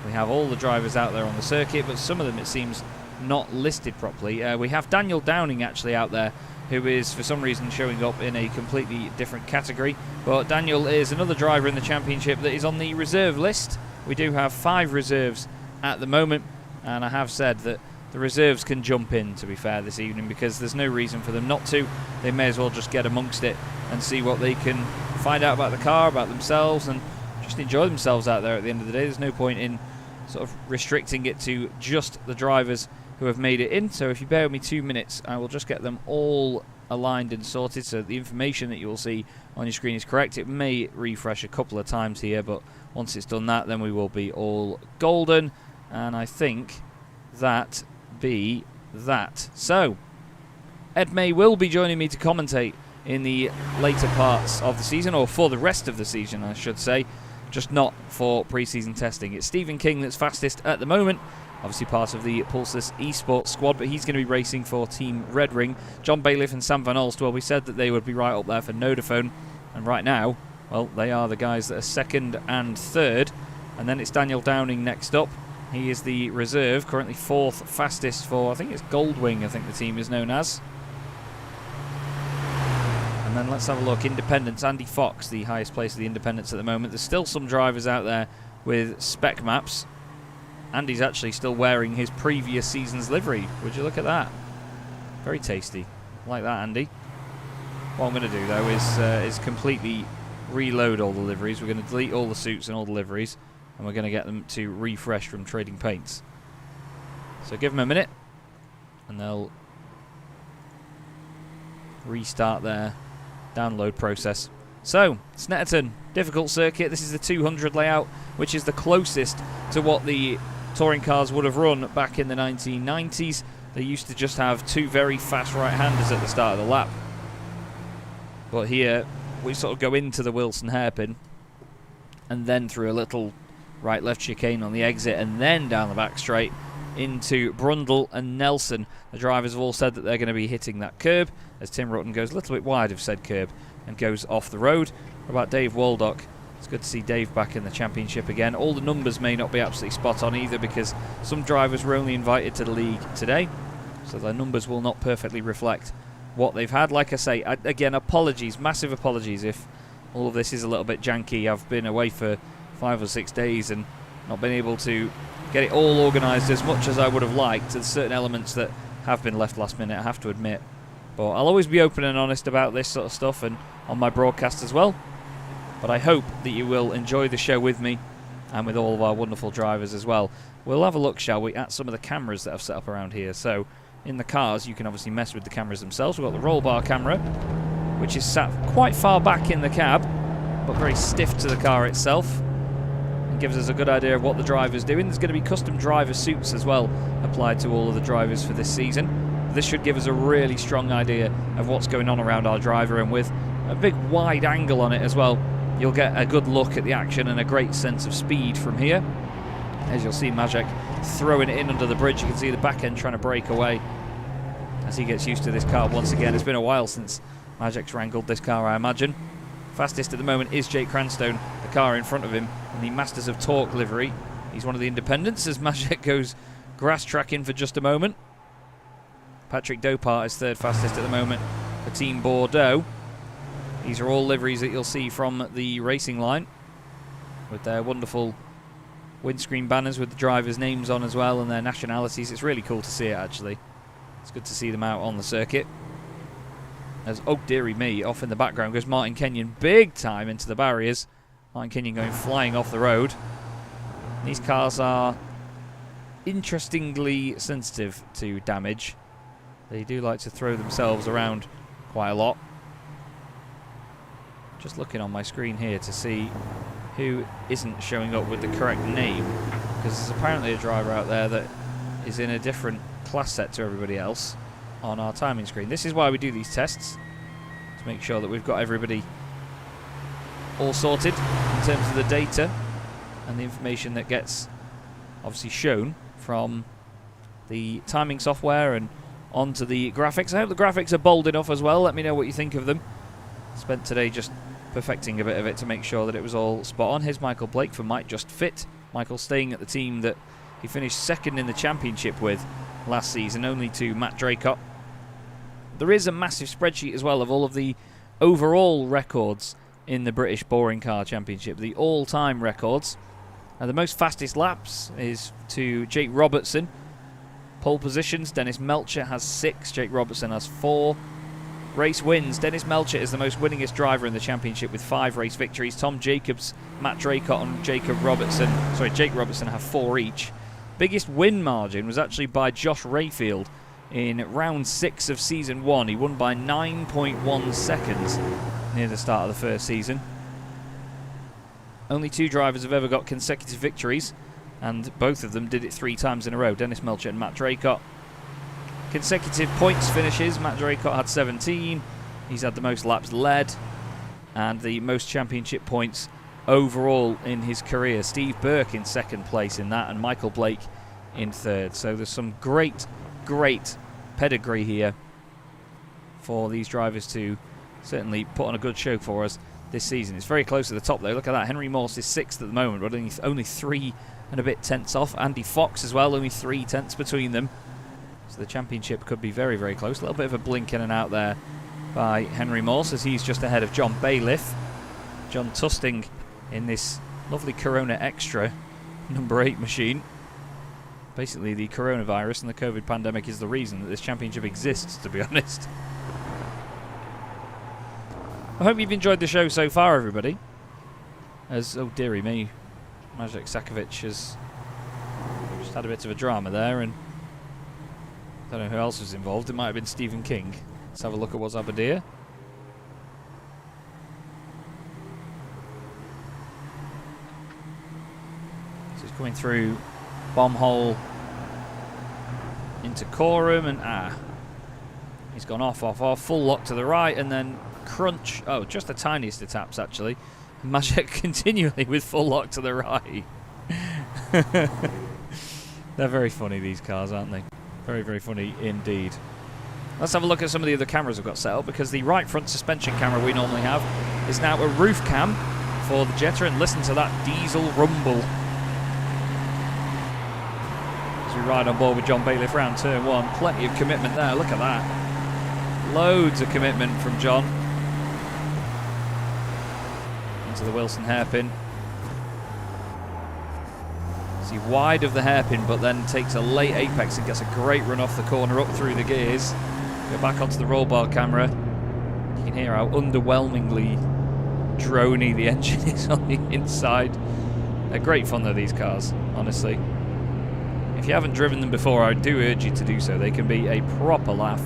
[SPEAKER 2] we have all the drivers out there on the circuit, but some of them it seems not listed properly. We have Daniel Downing actually out there, who is for some reason showing up in a completely different category, but Daniel is another driver in the championship that is on the reserve list. We do have 5 reserves at the moment, and I have said that the reserves can jump in, to be fair, this evening, because there's no reason for them not to. They may as well just get amongst it and see what they can find out about the car, about themselves, and just enjoy themselves out there at the end of the day. There's no point in sort of restricting it to just the drivers who have made it in. So if you bear with me 2 minutes, I will just get them all aligned and sorted so the information that you will see on your screen is correct. It may refresh a couple of times here, but once it's done that, then we will be all golden, and I think that be that. So Ed May will be joining me to commentate in the later parts of the season, or for the rest of the season I should say, just not for pre-season testing. It's Stephen King that's fastest at the moment, obviously part of the Pulseless Esports squad, but he's going to be racing for Team Red Ring. John Bailiff and Sam Van Olst, well, we said that they would be right up there for Nodaphone, and right now, well, they are the guys that are second and third, and then it's Daniel Downing next up. He is the reserve, currently 4th fastest for, I think it's Goldwing, I think the team is known as. And then let's have a look. Independents, Andy Fox, the highest place of the Independents at the moment. There's still some drivers out there with spec maps. Andy's actually still wearing his previous season's livery. Would you look at that? Very tasty. Like that, Andy. What I'm going to do, though, is completely reload all the liveries. We're going to delete all the suits and all the liveries, and we're going to get them to refresh from trading paints. So give them a minute, and they'll restart their download process. So, Snetterton, difficult circuit. This is the 200 layout, which is the closest to what the touring cars would have run back in the 1990s. They used to just have 2 very fast right-handers at the start of the lap. But here, we sort of go into the Wilson hairpin, and then through a little right-left chicane on the exit, and then down the back straight into Brundle and Nelson. The drivers have all said that they're going to be hitting that curb, as Tim Rutten goes a little bit wide of said curb and goes off the road. What about Dave Waldock It's good to see Dave back in the championship again. All the numbers may not be absolutely spot on either, because some drivers were only invited to the league today, so their numbers will not perfectly reflect what they've had. Like I say, again, apologies, massive apologies if all of this is a little bit janky. I've been away for 5 or 6 days and not been able to get it all organised as much as I would have liked. There's certain elements that have been left last minute, I have to admit. But I'll always be open and honest about this sort of stuff, and on my broadcast as well. But I hope that you will enjoy the show with me and with all of our wonderful drivers as well. We'll have a look, shall we, at some of the cameras that I've set up around here. So in the cars, you can obviously mess with the cameras themselves. We've got the roll bar camera, which is sat quite far back in the cab, but very stiff to the car itself, and gives us a good idea of what the driver's doing. There's going to be custom driver suits as well applied to all of the drivers for this season. This should give us a really strong idea of what's going on around our driver, and with a big wide angle on it as well, you'll get a good look at the action and a great sense of speed from here. As you'll see Majek throwing it in under the bridge, you can see the back end trying to break away as he gets used to this car once again. It's been a while since Majek's wrangled this car, I imagine. Fastest at the moment is Jake Cranstone, the car in front of him, in the Masters of Torque livery. He's one of the independents as Majek goes grass tracking for just a moment. Patrick Dopart is third fastest at the moment for Team Bordeaux. These are all liveries that you'll see from the racing line, with their wonderful windscreen banners with the drivers' names on as well and their nationalities. It's really cool to see it, actually. It's good to see them out on the circuit. As, oh dearie me, off in the background goes Martin Kenyon, big time into the barriers. Martin Kenyon going flying off the road. These cars are interestingly sensitive to damage. They do like to throw themselves around quite a lot. Just looking on my screen here to see who isn't showing up with the correct name, because there's apparently a driver out there that is in a different class set to everybody else on our timing screen. This is why we do these tests, to make sure that we've got everybody all sorted in terms of the data and the information that gets obviously shown from the timing software and onto the graphics. I hope the graphics are bold enough as well. Let me know what you think of them. Spent today just perfecting a bit of it to make sure that it was all spot on. Here's Michael Blake for Might Just Fit. Michael staying at the team that he finished second in the championship with last season, only to Matt Draycott. There is a massive spreadsheet as well of all of the overall records in the British Boring Car Championship, the all-time records. The most fastest laps is to Jake Robertson. Pole positions, Dennis Melcher has 6, Jake Robertson has 4. Race wins, Dennis Melcher is the most winningest driver in the championship with 5 race victories. Tom Jacobs, Matt Draycott and Jake Robertson have 4 each. Biggest win margin was actually by Josh Rayfield in round 6 of season 1. He won by 9.1 seconds near the start of the first season. Only 2 drivers have ever got consecutive victories, and both of them did it 3 times in a row, Dennis Melcher and Matt Draycott. Consecutive points finishes, Matt Draycott had 17. He's had the most laps led and the most championship points overall in his career. Steve Burke in second place in that, and Michael Blake in third. So there's some great pedigree here for these drivers to certainly put on a good show for us this season. It's very close to the top though. Look at that. Henry Morse is 6th at the moment, but only 3 and a bit tenths off. Andy Fox as well, only 3 tenths between them. So the championship could be very, very close. A little bit of a blink in and out there by Henry Morse as he's just ahead of John Bailiff. John Tusting in this lovely Corona Extra number 8 machine. Basically the coronavirus and the COVID pandemic is the reason that this championship exists, to be honest. I hope you've enjoyed the show so far, everybody. As, oh dearie me, Majek Sakovic has just had a bit of a drama there, and I don't know who else was involved. It might have been Stephen King. Let's have a look at what's happened here. So he's coming through bomb hole into Coram, and he's gone off, full lock to the right, and then crunch. Oh, just the tiniest of taps actually. Majek continually with full lock to the right. They're very funny, these cars, aren't they? Very, very funny indeed. Let's have a look at some of the other cameras we've got set up, because the right front suspension camera we normally have is now a roof cam for the Jetta, and listen to that diesel rumble as we ride on board with John Bailiff round turn 1. Plenty of commitment there, look at that. Loads of commitment from John. Into the Wilson hairpin. See, wide of the hairpin, but then takes a late apex and gets a great run off the corner up through the gears. Go back onto the roll bar camera. You can hear how underwhelmingly droney the engine is on the inside. They're great fun though, these cars, honestly. If you haven't driven them before, I do urge you to do so. They can be a proper laugh.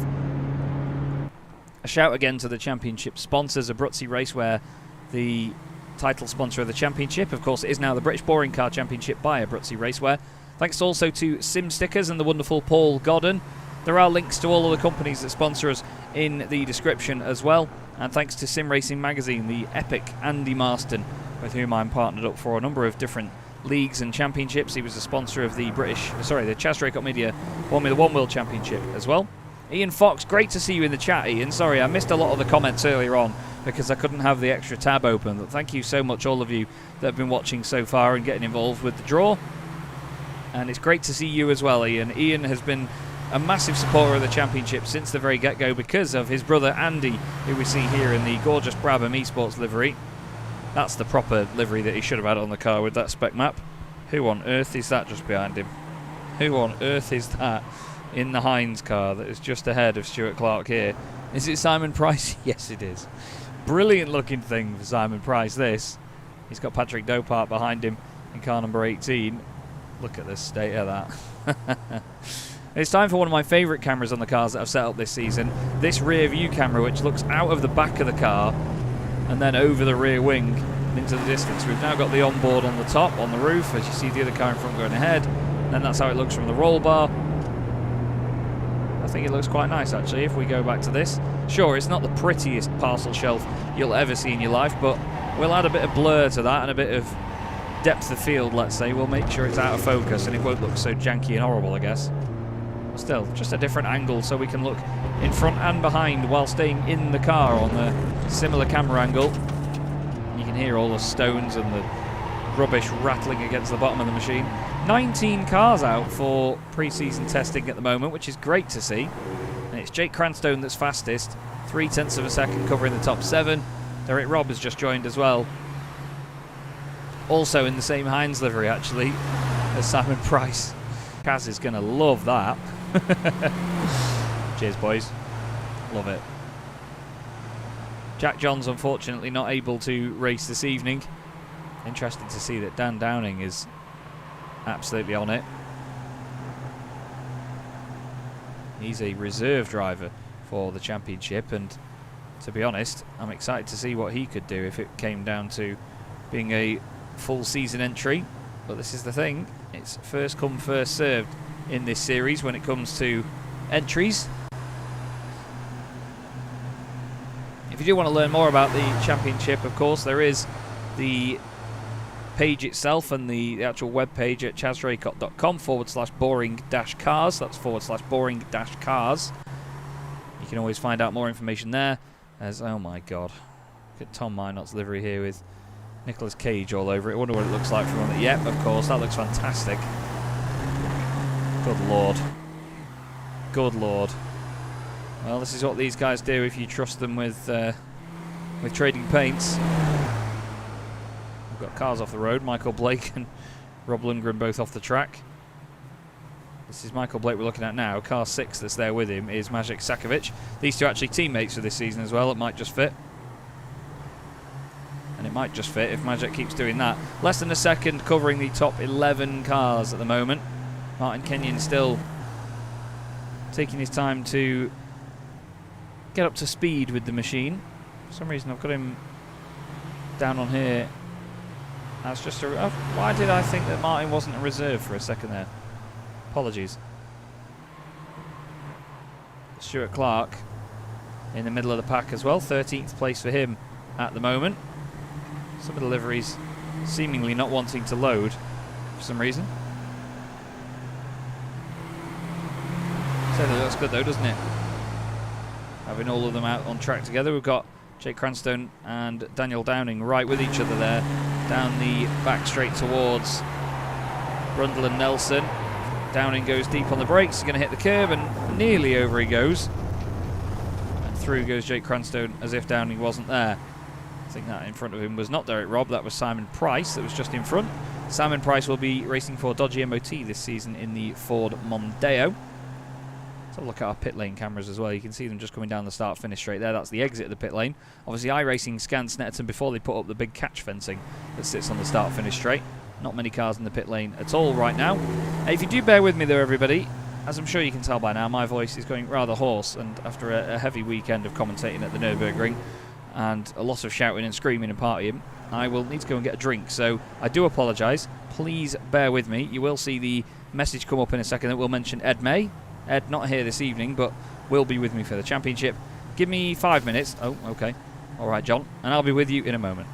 [SPEAKER 2] A shout again to the championship sponsors, Abruzzi Racewear, the title sponsor of the championship. Of course, it is now the British Boring Car Championship by Abruzzi Racewear. Thanks also to Sim Stickers and the wonderful Paul Godden. There are links to all of the companies that sponsor us in the description as well. And thanks to Sim Racing Magazine, the epic Andy Marston, with whom I'm partnered up for a number of different leagues and championships. He was a sponsor of the the Chaz Draycott Media Formula One World Championship as well. Ian Fox, great to see you in the chat, Ian. Sorry, I missed a lot of the comments earlier on because I couldn't have the extra tab open. But thank you so much, all of you that have been watching so far and getting involved with the draw. And it's great to see you as well, Ian. Ian has been a massive supporter of the championship since the very get-go because of his brother Andy, who we see here in the gorgeous Brabham Esports livery. That's the proper livery that he should have had on the car with that spec map. Who on earth is that just behind him? Who on earth is that in the Heinz car that is just ahead of Stuart Clark here? Is it Simon Price? Yes, it is. Brilliant looking thing for Simon Price, this. He's got Patrick Dopart behind him in car number 18. Look at the state of that. It's time for one of my favourite cameras on the cars that I've set up this season. This rear view camera, which looks out of the back of the car and then over the rear wing into the distance. We've now got the onboard on the top, on the roof, as you see the other car in front going ahead. And then that's how it looks from the roll bar. I think it looks quite nice, actually, if we go back to this. Sure, it's not the prettiest parcel shelf you'll ever see in your life, but we'll add a bit of blur to that and a bit of depth of field, let's say. We'll make sure it's out of focus and it won't look so janky and horrible, I guess. Still, just a different angle so we can look in front and behind while staying in the car on the similar camera angle. You can hear all the stones and the rubbish rattling against the bottom of the machine. 19 cars out for pre-season testing at the moment, which is great to see. And it's Jake Cranstone that's fastest, 0.3 of a second covering the top 7. Derek Robb has just joined as well. Also in the same Heinz livery, actually, as Simon Price. Chaz is going to love that. Cheers, boys. Love it. Jack John's unfortunately not able to race this evening. Interesting to see that Dan Downing is absolutely on it. He's a reserve driver for the championship, and to be honest, I'm excited to see what he could do if it came down to being a full season entry. But this is the thing, it's first come first served in this series when it comes to entries. If you do want to learn more about the championship, of course, there is the page itself and the actual web page at chazdraycott.com/boring-cars. That's /boring-cars. You can always find out more information there. As, oh my god, look at Tom Minot's livery here with Nicolas Cage all over it. I wonder what it looks like from it. Yep, of course, that looks fantastic. Good lord. Good lord. Well, this is what these guys do if you trust them with trading paints. We've got cars off the road. Michael Blake and Rob Lundgren both off the track. This is Michael Blake we're looking at now. Car 6 that's there with him is Maciej Sakovic. These two are actually teammates for this season as well. It might just fit. And it might just fit if Maciej keeps doing that. Less than a second covering the top 11 cars at the moment. Martin Kenyon still taking his time to get up to speed with the machine. For some reason I've got him down on here. That's just a... why did I think that Martin wasn't a reserve for a second there? Apologies. Stuart Clark in the middle of the pack as well. 13th place for him at the moment. Some of the liveries seemingly not wanting to load for some reason. So that looks good though, doesn't it? Having all of them out on track together. We've got Jake Cranstone and Daniel Downing right with each other there, down the back straight towards Brundle and Nelson. Downing goes deep on the brakes, he's going to hit the curb, and nearly over he goes. And through goes Jake Cranstone as if Downing wasn't there. I think that in front of him was not Derek Robb, that was Simon Price that was just in front. Simon Price will be racing for Dodgy MOT this season in the Ford Mondeo. Let's have a look at our pit lane cameras as well. You can see them just coming down the start-finish straight there. That's the exit of the pit lane. Obviously, iRacing scanned Snetterton before they put up the big catch fencing that sits on the start-finish straight. Not many cars in the pit lane at all right now. If you do bear with me there, everybody, as I'm sure you can tell by now, my voice is going rather hoarse, and after a heavy weekend of commentating at the Nürburgring and a lot of shouting and screaming and partying, I will need to go and get a drink. So I do apologise. Please bear with me. You will see the message come up in a second that will mention Ed May. Ed not here this evening, but will be with me for the championship. Give me 5 minutes. Oh, okay. All right, John. And I'll be with you in a moment.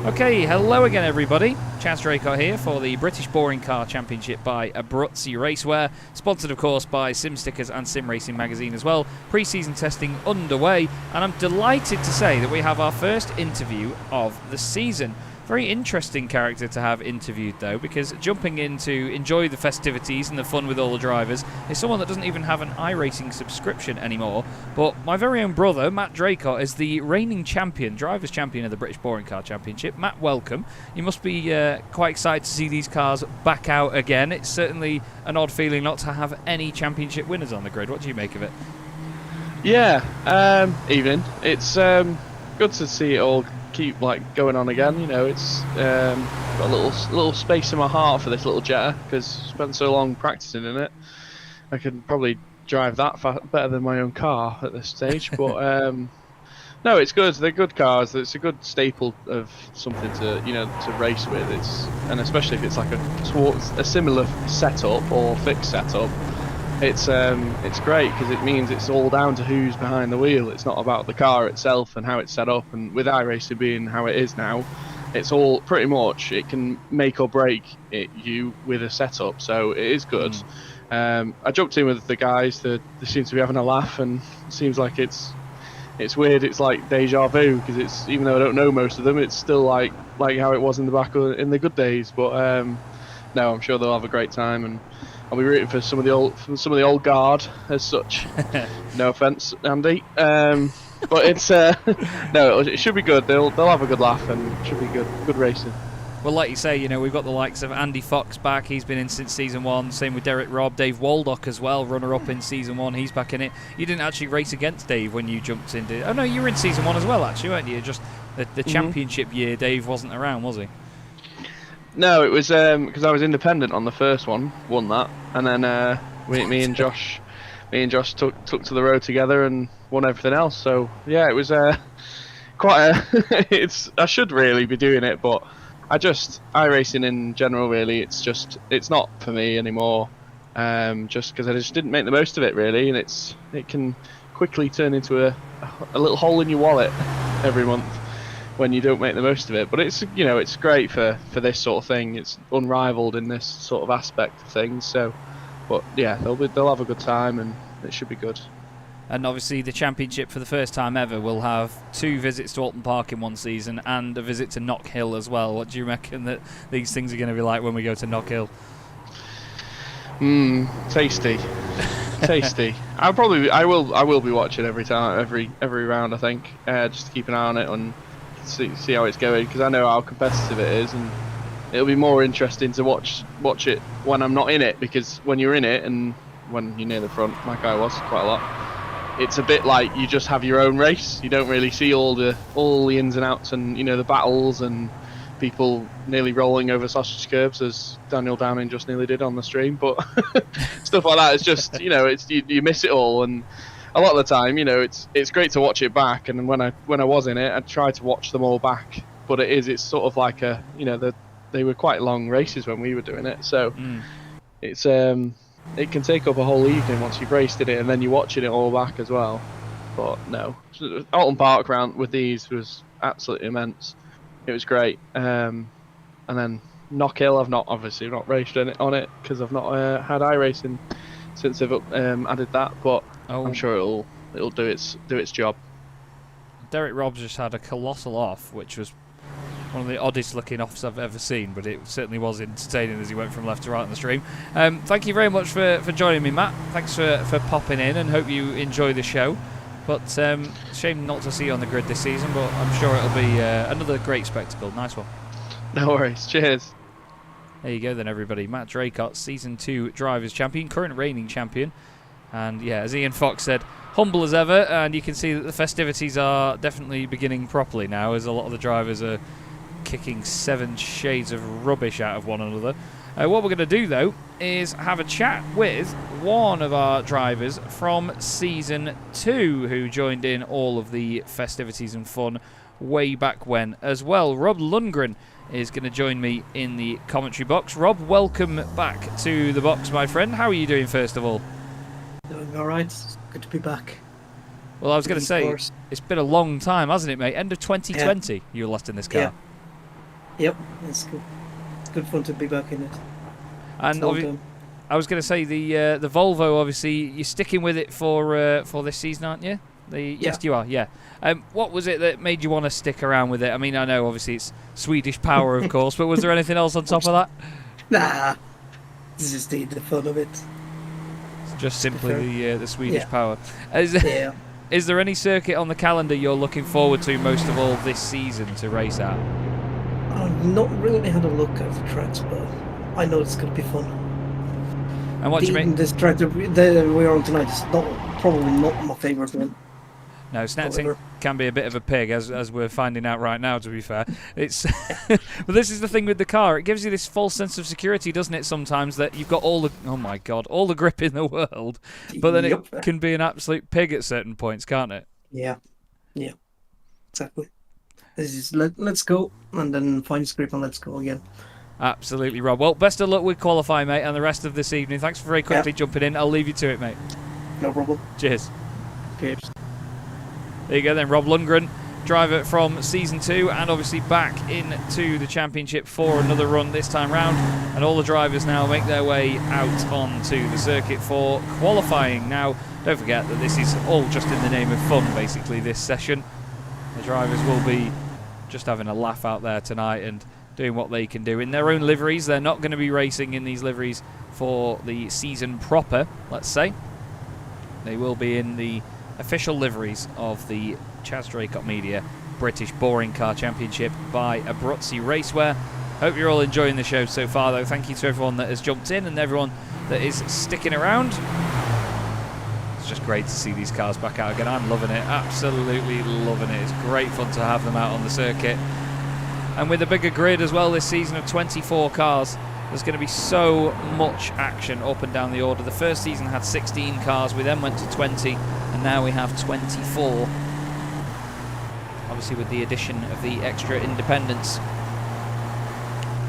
[SPEAKER 2] Okay, hello again everybody. Chaz Draycott here for the British Boring Car Championship by Abruzzi Racewear, sponsored of course by Sim Stickers and Sim Racing Magazine as well. Pre-season testing underway, and I'm delighted to say that we have our first interview of the season. Very interesting character to have interviewed though, because jumping in to enjoy the festivities and the fun with all the drivers is someone that doesn't even have an iRacing subscription anymore. But my very own brother, Matt Draycott, is the reigning champion, drivers' champion of the British Boring Car Championship. Matt, welcome. You must be quite excited to see these cars back out again. It's certainly an odd feeling not to have any championship winners on the grid. What do you make of it?
[SPEAKER 8] Yeah, evening. It's good to see it all keep going on again. You know, it's got a little space in my heart for this little Jetta because I spent so long practicing in it. I could probably drive that better than my own car at this stage. But no, it's good. They're good cars. It's a good staple of something to race with. And especially if it's like a similar setup or fixed setup. It's great because it means it's all down to who's behind the wheel. It's not about the car itself and how it's set up. And with iRacing being how it is now, it's all pretty much, it can make or break you with a setup. So it is good. I jumped in with the guys. They seem to be having a laugh, and it seems like it's weird. It's like deja vu because it's, even though I don't know most of them, it's still like how it was in the good days. But no, I'm sure they'll have a great time, and I'll be rooting for some of the old guard as such. No offence, Andy. But it's no, it should be good. They'll have a good laugh, and it should be good racing.
[SPEAKER 2] Well, like you say, you know, we've got the likes of Andy Fox back. He's been in since season 1. Same with Derek Robb. Dave Waldock as well, runner-up in season 1. He's back in it. You didn't actually race against Dave when you jumped into... Oh, no, you were in season 1 as well, actually, weren't you? Just the championship year, Dave wasn't around, was he?
[SPEAKER 8] No, it was because I was independent on the first one, won that, and then me and Josh took to the road together and won everything else. So yeah, it was quite a... I should really be doing it, but iRacing in general, really, it's not for me anymore. Just because I just didn't make the most of it, really, and it can quickly turn into a little hole in your wallet every month when you don't make the most of it. But it's great for this sort of thing. It's unrivaled in this sort of aspect of things. So, but yeah, they'll have a good time, and it should be good.
[SPEAKER 2] And obviously the championship for the first time ever will have 2 visits to Alton Park in one season and a visit to Knock Hill as well. What do you reckon that these things are going to be like when we go to Knock Hill?
[SPEAKER 8] Tasty. Tasty. I will be watching every round, I think, just to keep an eye on it and see how it's going, because I know how competitive it is, and it'll be more interesting to watch it when I'm not in it, because when you're in it and when you're near the front, like I was quite a lot, it's a bit like you just have your own race. You don't really see all the ins and outs and the battles and people nearly rolling over sausage curbs, as Daniel Downing just nearly did on the stream. But stuff like that is just you miss it all. And a lot of the time, it's great to watch it back. And when I was in it, I tried to watch them all back. But it's sort of like they were quite long races when we were doing it. So it's it can take up a whole evening once you've raced in it, and then you're watching it all back as well. But no, Alton Park round with these was absolutely immense. It was great. And then Knock Hill, I've not raced on it because I've not had iRacing since they've added that. But I'm sure it'll do its job.
[SPEAKER 2] Derek Robb just had a colossal off, which was one of the oddest looking offs I've ever seen, but it certainly was entertaining as he went from left to right on the stream. Thank you very much for joining me, Matt. Thanks for popping in, and hope you enjoy the show. But shame not to see you on the grid this season, but I'm sure it'll be another great spectacle. Nice one.
[SPEAKER 8] No worries. Cheers.
[SPEAKER 2] There you go then, everybody. Matt Draycott, Season 2 Drivers Champion, current reigning champion. And yeah, as Ian Fox said, humble as ever, and you can see that the festivities are definitely beginning properly now, as a lot of the drivers are kicking 7 shades of rubbish out of one another. What we're going to do, though, is have a chat with one of our drivers from Season 2 who joined in all of the festivities and fun way back when as well. Rob Lundgren is going to join me in the commentary box. Rob, welcome back to the box, my friend. How are you doing, first of all?
[SPEAKER 9] Doing all right. Good to be back.
[SPEAKER 2] Well, I was going to say, it's been a long time, hasn't it, mate? End of 2020 you were last in this car.
[SPEAKER 9] Yep, it's good. It's good fun to be back in it.
[SPEAKER 2] And
[SPEAKER 9] Well done.
[SPEAKER 2] I was going to say the Volvo. Obviously, you're sticking with it for this season, aren't you? Yes, you are. Yeah. What was it that made you want to stick around with it? I mean, I know obviously it's Swedish power, of course, but was there anything else on top of that?
[SPEAKER 9] Nah, this is the fun of it.
[SPEAKER 2] It's just simply the Swedish
[SPEAKER 9] Yeah.
[SPEAKER 2] power.
[SPEAKER 9] Yeah.
[SPEAKER 2] Is there any circuit on the calendar you're looking forward to most of all this season to race at?
[SPEAKER 9] I've not really had a look at the tracks, but I know it's going to be fun.
[SPEAKER 2] And what do you mean?
[SPEAKER 9] This track that we're on tonight is probably not my favourite one.
[SPEAKER 2] No, Snetting
[SPEAKER 9] However.
[SPEAKER 2] can be a bit of a pig, as we're finding out right now, to be fair. It's but this is the thing with the car. It gives you this false sense of security, doesn't it, sometimes, that you've got all the grip in the world, but then
[SPEAKER 9] Yep.
[SPEAKER 2] it can be an absolute pig at certain points, can't it?
[SPEAKER 9] Yeah, exactly. This is let's go, and then find script and let's go again.
[SPEAKER 2] Absolutely, Rob. Well, best of luck with qualifying, mate, and the rest of this evening. Thanks for very quickly jumping in. I'll leave you to it, mate.
[SPEAKER 9] No problem.
[SPEAKER 2] Cheers.
[SPEAKER 9] Cheers.
[SPEAKER 2] There you go then, Rob Lundgren, driver from Season 2, and obviously back into the Championship for another run this time round. And all the drivers now make their way out onto the circuit for qualifying. Now, don't forget that this is all just in the name of fun, basically, this session. The drivers will be just having a laugh out there tonight and doing what they can do in their own liveries. They're not going to be racing in these liveries for the season proper, let's say. They will be in the official liveries of the Chaz Draycott Media British Boring Car Championship by Abruzzi Racewear. Hope you're all enjoying the show so far, though. Thank you to everyone that has jumped in and everyone that is sticking around. It's just great to see these cars back out again. I'm loving it, absolutely loving it. It's great fun to have them out on the circuit. And with a bigger grid as well this season of 24 cars, there's going to be so much action up and down the order. The first season had 16 cars, we then went to 20, and now we have 24. Obviously with the addition of the extra independents.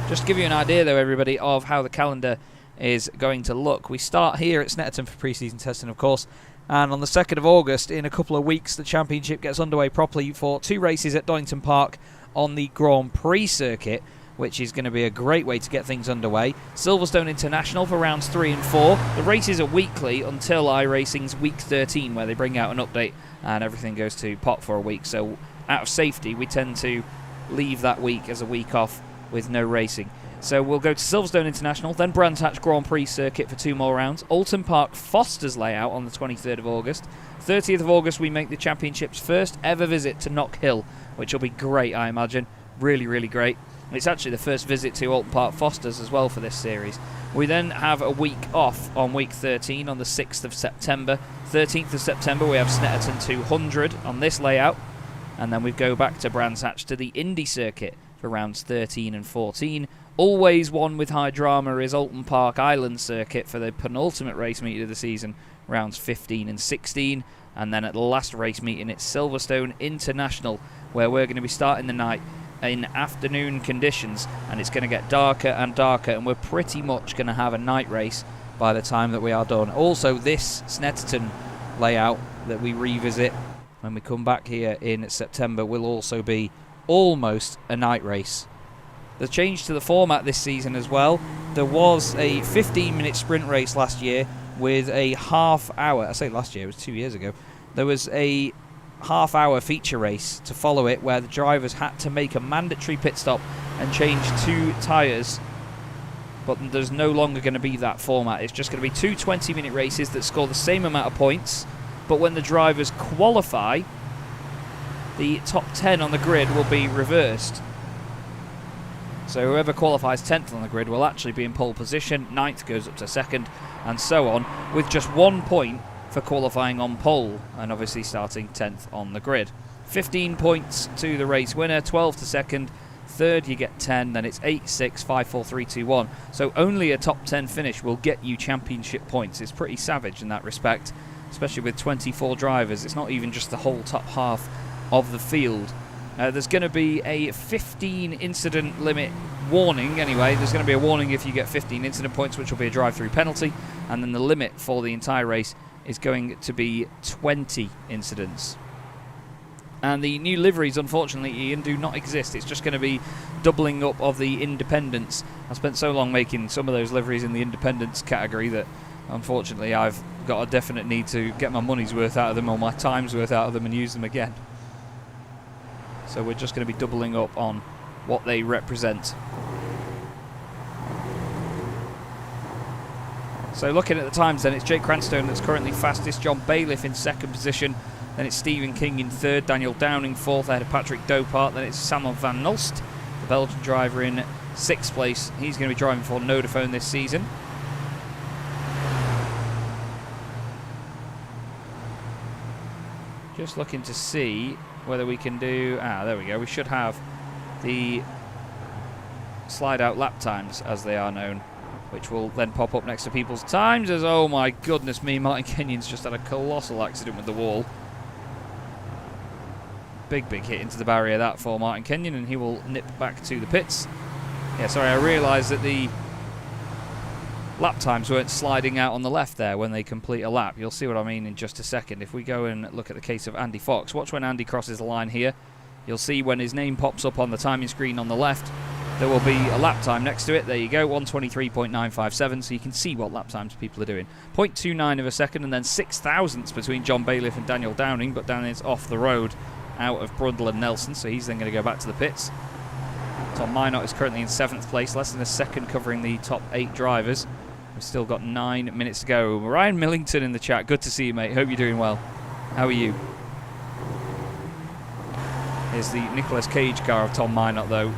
[SPEAKER 2] Just to give you an idea though, everybody, of how the calendar is going to look. We start here at Snetterton for pre-season testing, of course, and on the 2nd of August, in a couple of weeks, the championship gets underway properly for 2 races at Donington Park on the Grand Prix circuit, which is going to be a great way to get things underway. Silverstone International for rounds 3 and 4. The races are weekly until iRacing's week 13, where they bring out an update and everything goes to pot for a week. So out of safety, we tend to leave that week as a week off with no racing. So we'll go to Silverstone International, then Brands Hatch Grand Prix circuit for 2 more rounds. Alton Park Foster's layout on the 23rd of August. 30th of August, we make the championship's first ever visit to Knock Hill, which will be great, I imagine. Really, really great. It's actually the first visit to Alton Park Foster's as well for this series. We then have a week off on week 13 on the 6th of September. 13th of September we have Snetterton 200 on this layout. And then we go back to Brands Hatch to the Indy circuit for rounds 13 and 14. Always one with high drama is Alton Park Island circuit for the penultimate race meet of the season, rounds 15 and 16. And then at the last race meeting it's Silverstone International, where we're going to be starting the night in afternoon conditions, and it's going to get darker and darker, and we're pretty much going to have a night race by the time that we are done. Also, this Snetterton layout that we revisit when we come back here in September will also be almost a night race. The change to the format this season as well. There was a 15-minute sprint race last year with a half hour, I say last year, it was 2 years ago, there was a half-hour feature race to follow it where the drivers had to make a mandatory pit stop and change 2 tyres, but there's no longer going to be that format. It's just going to be 2 20-minute races that score the same amount of points, but when the drivers qualify, the top 10 on the grid will be reversed. So whoever qualifies 10th on the grid will actually be in pole position, 9th goes up to 2nd, and so on, with just 1 point for qualifying on pole, and obviously starting 10th on the grid. 15 points to the race winner, 12 to 2nd, 3rd you get 10, then it's 8, 6, 5, 4, 3, 2, 1. So only a top 10 finish will get you championship points. It's pretty savage in that respect, especially with 24 drivers. It's not even just the whole top half of the field. There's going to be a 15 incident limit warning anyway. There's going to be a warning if you get 15 incident points, which will be a drive-through penalty, and then the limit for the entire race is going to be 20 incidents. And the new liveries, unfortunately, Ian, do not exist. It's just going to be doubling up of the independents. I spent so long making some of those liveries in the independents category that, unfortunately, I've got a definite need to get my money's worth out of them or my time's worth out of them and use them again. So we're just going to be doubling up on what they represent. So looking at the times then, it's Jake Cranstone that's currently fastest, John Bailiff in second position, then it's Stephen King in third, Daniel Downing fourth ahead of Patrick Dopart, then it's Samuel van Nulst, the Belgian driver, in sixth place. He's going to be driving for Vodafone this season. Just looking to see whether we can do... there we go. We should have the slide-out lap times, as they are known, which will then pop up next to people's times as, oh my goodness me, Martin Kenyon's just had a colossal accident with the wall. Big hit into the barrier that for Martin Kenyon, and he will nip back to the pits. Yeah, sorry, I realised that the lap times weren't sliding out on the left there when they complete a lap. You'll see what I mean in just a second. If we go and look at the case of Andy Fox, watch when Andy crosses the line here. You'll see when his name pops up on the timing screen on the left, there will be a lap time next to it. There you go, 1:23.957, so you can see what lap times people are doing. 0.29 of a second, and then 6 thousandths between John Bailiff and Daniel Downing, but Downing is off the road out of Brundle and Nelson, so he's then going to go back to the pits. Tom Minot is currently in 7th place, less than a second covering the top 8 drivers. We've still got 9 minutes to go. Ryan Millington in the chat, good to see you, mate. Hope you're doing well. How are you? Here's the Nicolas Cage car of Tom Minot, though,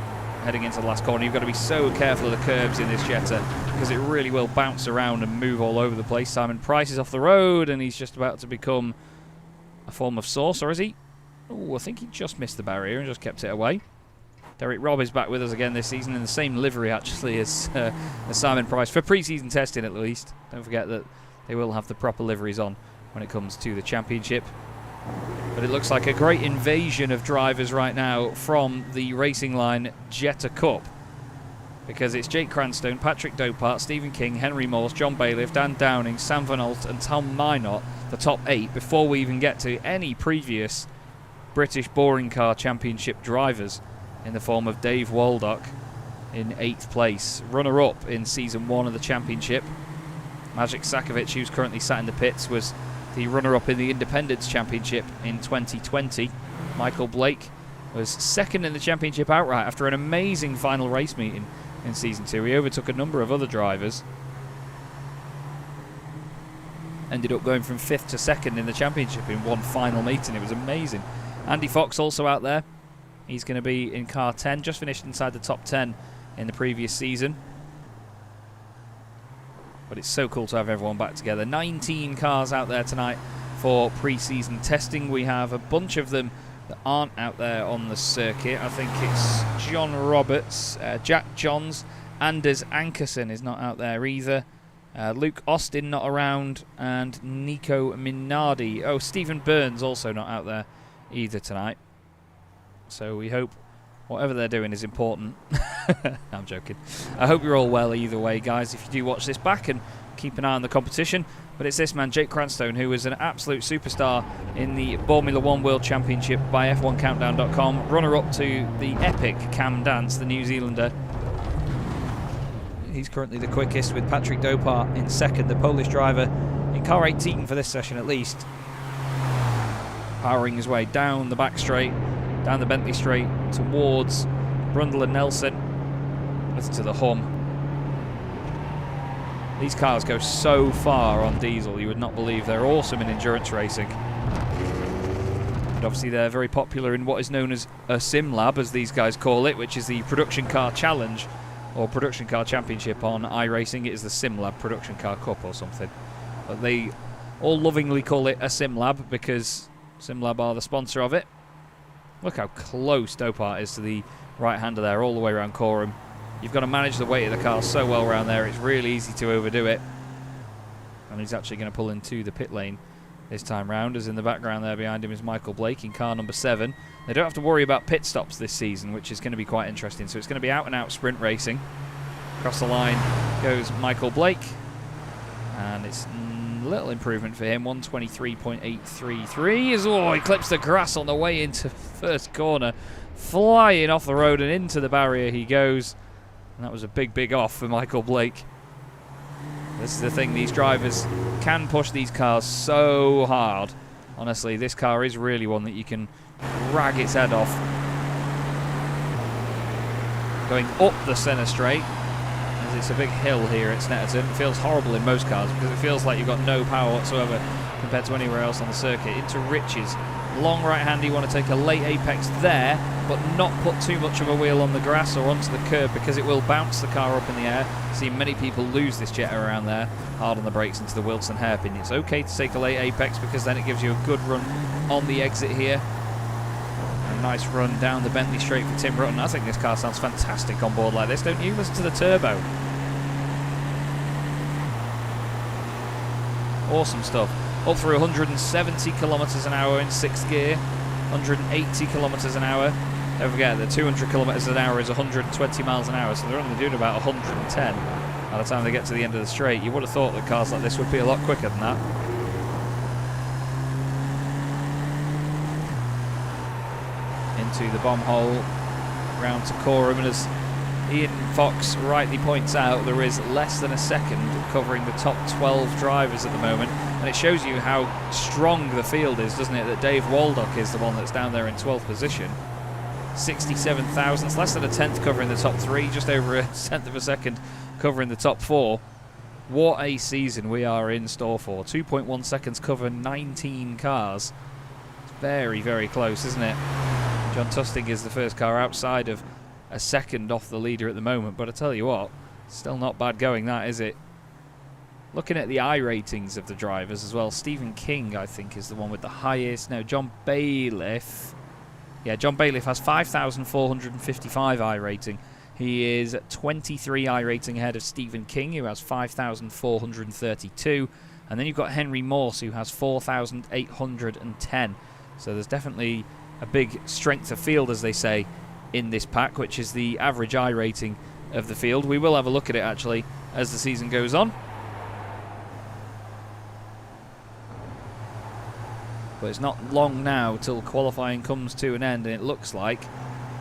[SPEAKER 2] heading into the last corner. You've got to be so careful of the curbs in this Jetta, because it really will bounce around and move all over the place. Simon Price is off the road, and he's just about to become a form of sauce, or is he? Oh, I think he just missed the barrier and just kept it away. Derek Robb is back with us again this season in the same livery, actually, as Simon Price, for pre-season testing at least. Don't forget that they will have the proper liveries on when it comes to the championship. But it looks like a great invasion of drivers right now from the Racing Line Jetta Cup, because it's Jake Cranstone, Patrick Dopart, Stephen King, Henry Morse, John Bailiff, Dan Downing, Sam Van Ault and Tom Minot, the top 8, before we even get to any previous British Boring Car Championship drivers, in the form of Dave Waldock in 8th place. Runner-up in Season 1 of the Championship. Magic Sakovic, who's currently sat in the pits, was the runner-up in the Independence Championship in 2020. Michael Blake was 2nd in the Championship outright after an amazing final race meeting in Season 2. He overtook a number of other drivers. Ended up going from 5th to 2nd in the Championship in one final meeting. It was amazing. Andy Fox also out there. He's going to be in car 10, just finished inside the top 10 in the previous season. But it's so cool to have everyone back together. 19 cars out there tonight for pre-season testing. We have a bunch of them that aren't out there on the circuit. I think it's John Roberts, Jack Johns, Anders Ankerson is not out there either. Luke Austin not around, and Nico Minardi. Oh, Stephen Burns also not out there either tonight. So we hope whatever they're doing is important. I'm joking. I hope you're all well either way, guys, if you do watch this back, and keep an eye on the competition. But it's this man, Jake Cranstone, who was an absolute superstar in the Formula 1 World Championship by F1Countdown.com. Runner-up to the epic Cam Dance, the New Zealander. He's currently the quickest, with Patrick Dopart in 2nd, the Polish driver, in car 18 for this session at least. Powering his way down the back straight, down the Bentley straight, towards Brundle and Nelson. Listen to the hum. These cars go so far on diesel, you would not believe. They're awesome in endurance racing. And obviously they're very popular in what is known as a sim lab, as these guys call it, which is the Production Car Challenge, or Production Car Championship on iRacing. It is the Sim Lab Production Car Cup or something. But they all lovingly call it a sim lab because Sim Lab are the sponsor of it. Look how close Dopart is to the right-hander there, all the way around Coram. You've got to manage the weight of the car so well around there, it's really easy to overdo it. And he's actually going to pull into the pit lane this time round, as in the background there behind him is Michael Blake in car number 7. They don't have to worry about pit stops this season, which is going to be quite interesting. So it's going to be out-and-out sprint racing. Across the line goes Michael Blake. And it's little improvement for him, 123.833. He clips the grass on the way into first corner, flying off the road and into the barrier he goes. And that was a big off for Michael Blake. This is the thing, these drivers can push these cars so hard. Honestly, this car is really one that you can drag its head off. Going up the centre straight, as it's a big hill here at Snetterton. It feels horrible in most cars because it feels like you've got no power whatsoever compared to anywhere else on the circuit. Into Riches. Long right hand, you want to take a late apex there, but not put too much of a wheel on the grass or onto the curb because it will bounce the car up in the air. Seen many people lose this Jetta around there. Hard on the brakes into the Wilson hairpin. It's okay to take a late apex because then it gives you a good run on the exit here. A nice run down the Bentley straight for Tim Rutten. I think this car sounds fantastic on board like this, don't you? Listen to the turbo. Awesome stuff. Up through 170 kilometers an hour in 6th gear, 180 kilometers an hour. Don't forget that 200 kilometers an hour is 120 miles an hour, so they're only doing about 110 by the time they get to the end of the straight. You would have thought that cars like this would be a lot quicker than that. Into the bomb hole, round to Coram, and as Ian Fox rightly points out, there is less than a second covering the top 12 drivers at the moment, and it shows you how strong the field is, doesn't it, that Dave Waldock is the one that's down there in 12th position. 67 thousandths, less than a tenth covering the top 3, just over a tenth of a second covering the top 4. What a season we are in store for. 2.1 seconds cover 19 cars. It's very close, isn't it? John Tusting is the first car outside of a second off the leader at the moment, but I tell you what, still not bad going, that, is it? Looking at the I ratings of the drivers as well, Stephen King, I think, is the one with the highest. No, John Bailiff. Yeah, John Bailiff has 5,455 I rating. He is 23 I rating ahead of Stephen King, who has 5,432. And then you've got Henry Morse, who has 4,810. So there's definitely a big strength of field, as they say, in this pack, which is the average I rating of the field. We will have a look at it actually as the season goes on. But it's not long now till qualifying comes to an end, and it looks like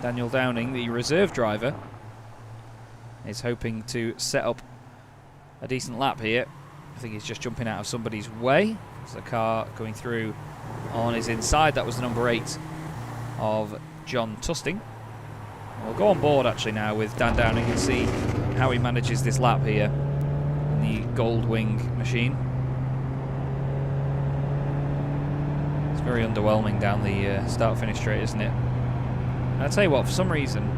[SPEAKER 2] Daniel Downing, the reserve driver, is hoping to set up a decent lap here. I think he's just jumping out of somebody's way. There's a car going through on his inside. That was the number 8 of John Tusting. We'll go on board actually now with Dan Downing and see how he manages this lap here in the Goldwing machine. It's very underwhelming down the start-finish straight, isn't it? And I'll tell you what, for some reason,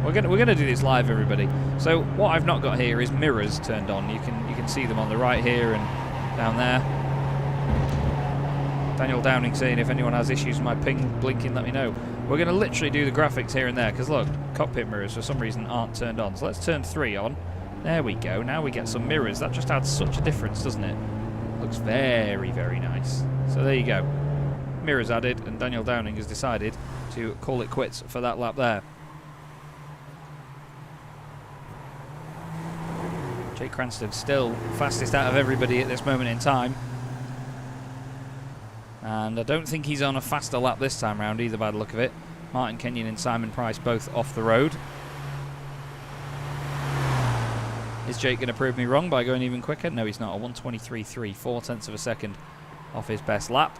[SPEAKER 2] we're gonna do this live, everybody. So what I've not got here is mirrors turned on. You can see them on the right here and down there. Daniel Downing saying if anyone has issues with my ping blinking, let me know. We're going to literally do the graphics here and there, because look, cockpit mirrors for some reason aren't turned on. So let's turn 3 on. There we go. Now we get some mirrors. That just adds such a difference, doesn't it? Looks very nice. So there you go. Mirrors added, and Daniel Downing has decided to call it quits for that lap there. Jake Cranston still fastest out of everybody at this moment in time. And I don't think he's on a faster lap this time round either by the look of it. Martin Kenyon and Simon Price both off the road. Is Jake going to prove me wrong by going even quicker? No, he's not. A 1:23.3, 4 tenths of a second off his best lap.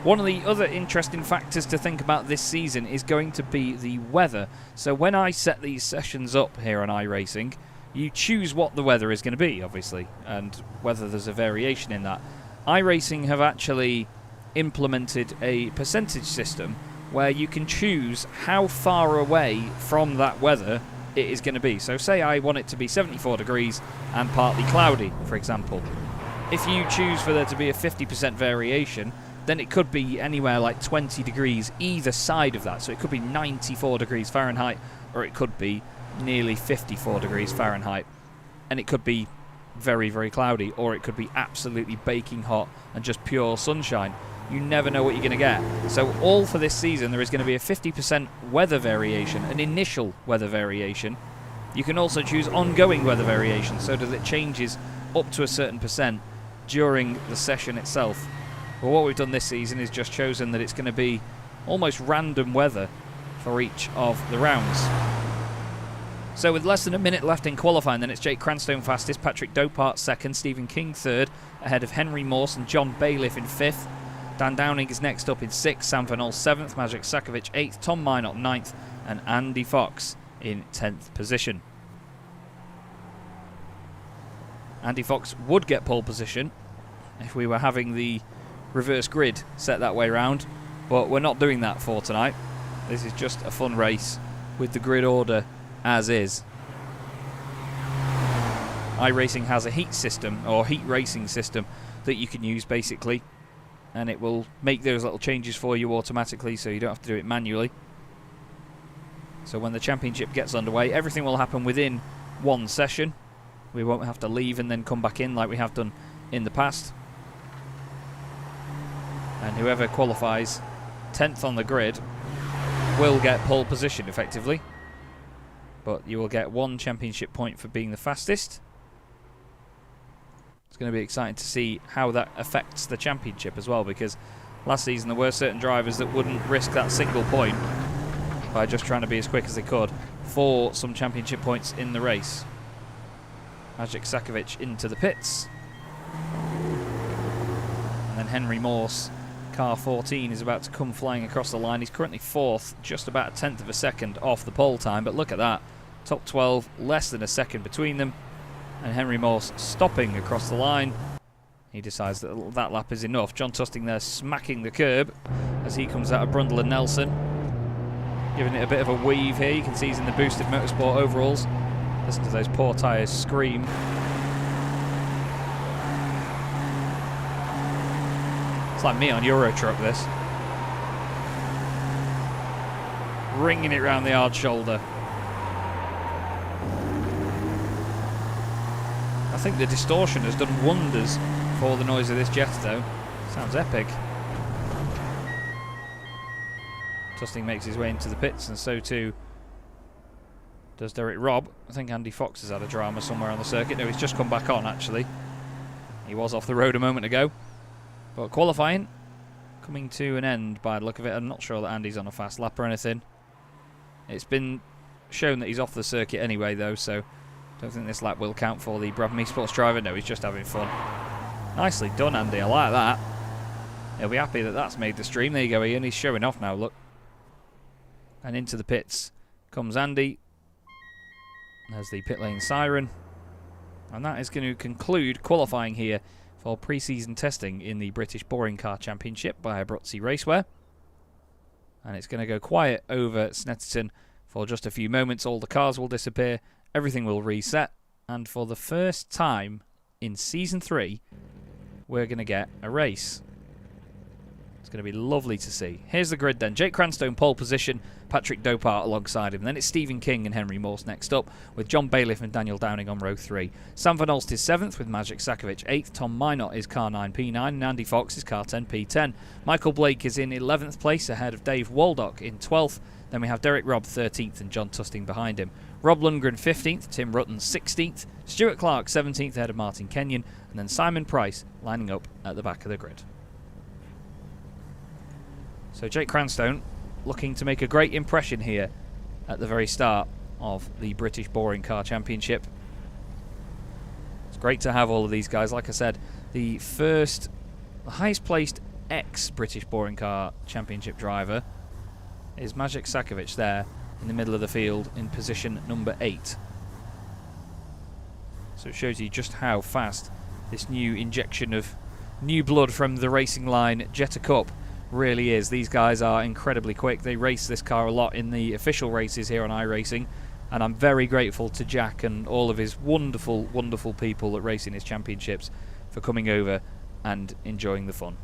[SPEAKER 2] One of the other interesting factors to think about this season is going to be the weather. So when I set these sessions up here on iRacing, you choose what the weather is going to be, obviously, and whether there's a variation in that. iRacing have actually implemented a percentage system where you can choose how far away from that weather it is going to be. So say I want it to be 74 degrees and partly cloudy, for example. If you choose for there to be a 50% variation, then it could be anywhere like 20 degrees either side of that. So it could be 94 degrees Fahrenheit, or it could be nearly 54 degrees Fahrenheit. And it could be very cloudy, or it could be absolutely baking hot and just pure sunshine. You never know what you're going to get. So all for this season there is going to be a 50% weather variation, an initial weather variation. You can also choose ongoing weather variation so that it changes up to a certain percent during the session itself. But what we've done this season is just chosen that it's going to be almost random weather for each of the rounds. So with less than a minute left in qualifying, then it's Jake Cranstone fastest, Patrick Dopart second, Stephen King third, ahead of Henry Morse and John Bailiff in fifth. Dan Downing is next up in sixth, Sam Van Ol seventh, Magic Sakovic eighth, Tom Minot ninth, and Andy Fox in 10th position. Andy Fox would get pole position if we were having the reverse grid set that way round, but we're not doing that for tonight. This is just a fun race with the grid order as is. iRacing has a heat system, or heat racing system, that you can use basically, and it will make those little changes for you automatically so you don't have to do it manually. So when the championship gets underway, everything will happen within one session. We won't have to leave and then come back in like we have done in the past. And whoever qualifies 10th on the grid will get pole position effectively. But you will get 1 championship point for being the fastest. It's going to be exciting to see how that affects the championship as well, because last season there were certain drivers that wouldn't risk that single point by just trying to be as quick as they could for some championship points in the race. Magic Sakovic into the pits. And then Henry Morse, car 14, is about to come flying across the line. He's currently 4th, just about a 10th of a second off the pole time, but look at that. Top 12, less than a second between them. And Henry Morse stopping across the line. He decides that that lap is enough. John Tusting there smacking the curb as he comes out of Brundle and Nelson. Giving it a bit of a weave here. You can see he's in the boosted motorsport overalls. Listen to those poor tyres scream. It's like me on Euro Truck, this. Ringing it round the hard shoulder. I think the distortion has done wonders for the noise of this jet, though. Sounds epic. Tusting makes his way into the pits, and so too does Derek Robb. I think Andy Fox has had a drama somewhere on the circuit. No, he's just come back on, actually. He was off the road a moment ago. But qualifying coming to an end by the look of it. I'm not sure that Andy's on a fast lap or anything. It's been shown that he's off the circuit anyway, though, so don't think this lap will count for the Brabham Esports driver. No, he's just having fun. Nicely done, Andy. I like that. He'll be happy that that's made the stream. There you go, Ian. He's showing off now, look. And into the pits comes Andy. There's the pit lane siren. And that is going to conclude qualifying here for pre-season testing in the British Boring Car Championship by Abruzzi Racewear. And it's going to go quiet over Snetterton for just a few moments. All the cars will disappear. Everything will reset, and for the first time in Season 3, we're going to get a race. It's going to be lovely to see. Here's the grid then. Jake Cranstone pole position, Patrick Dopart alongside him. Then it's Stephen King and Henry Morse next up, with John Bailiff and Daniel Downing on row 3. Sam Van Olst is 7th, with Magic Sakovic 8th. Tom Minot is car 9P9, and Andy Fox is car 10P10. Michael Blake is in 11th place, ahead of Dave Waldock in 12th. Then we have Derek Robb 13th and John Tusting behind him. Rob Lundgren 15th, Tim Rutten 16th, Stuart Clark 17th ahead of Martin Kenyon, and then Simon Price lining up at the back of the grid. So Jake Cranstone looking to make a great impression here at the very start of the British Boring Car Championship. It's great to have all of these guys. Like I said, the highest placed ex-British Boring Car Championship driver is Magic Sakovic there in the middle of the field in position number 8. So it shows you just how fast this new injection of new blood from the racing line Jetta Cup really is. These guys are incredibly quick. They race this car a lot in the official races here on iRacing, and I'm very grateful to Jack and all of his wonderful, wonderful people that race in his championships for coming over and enjoying the fun.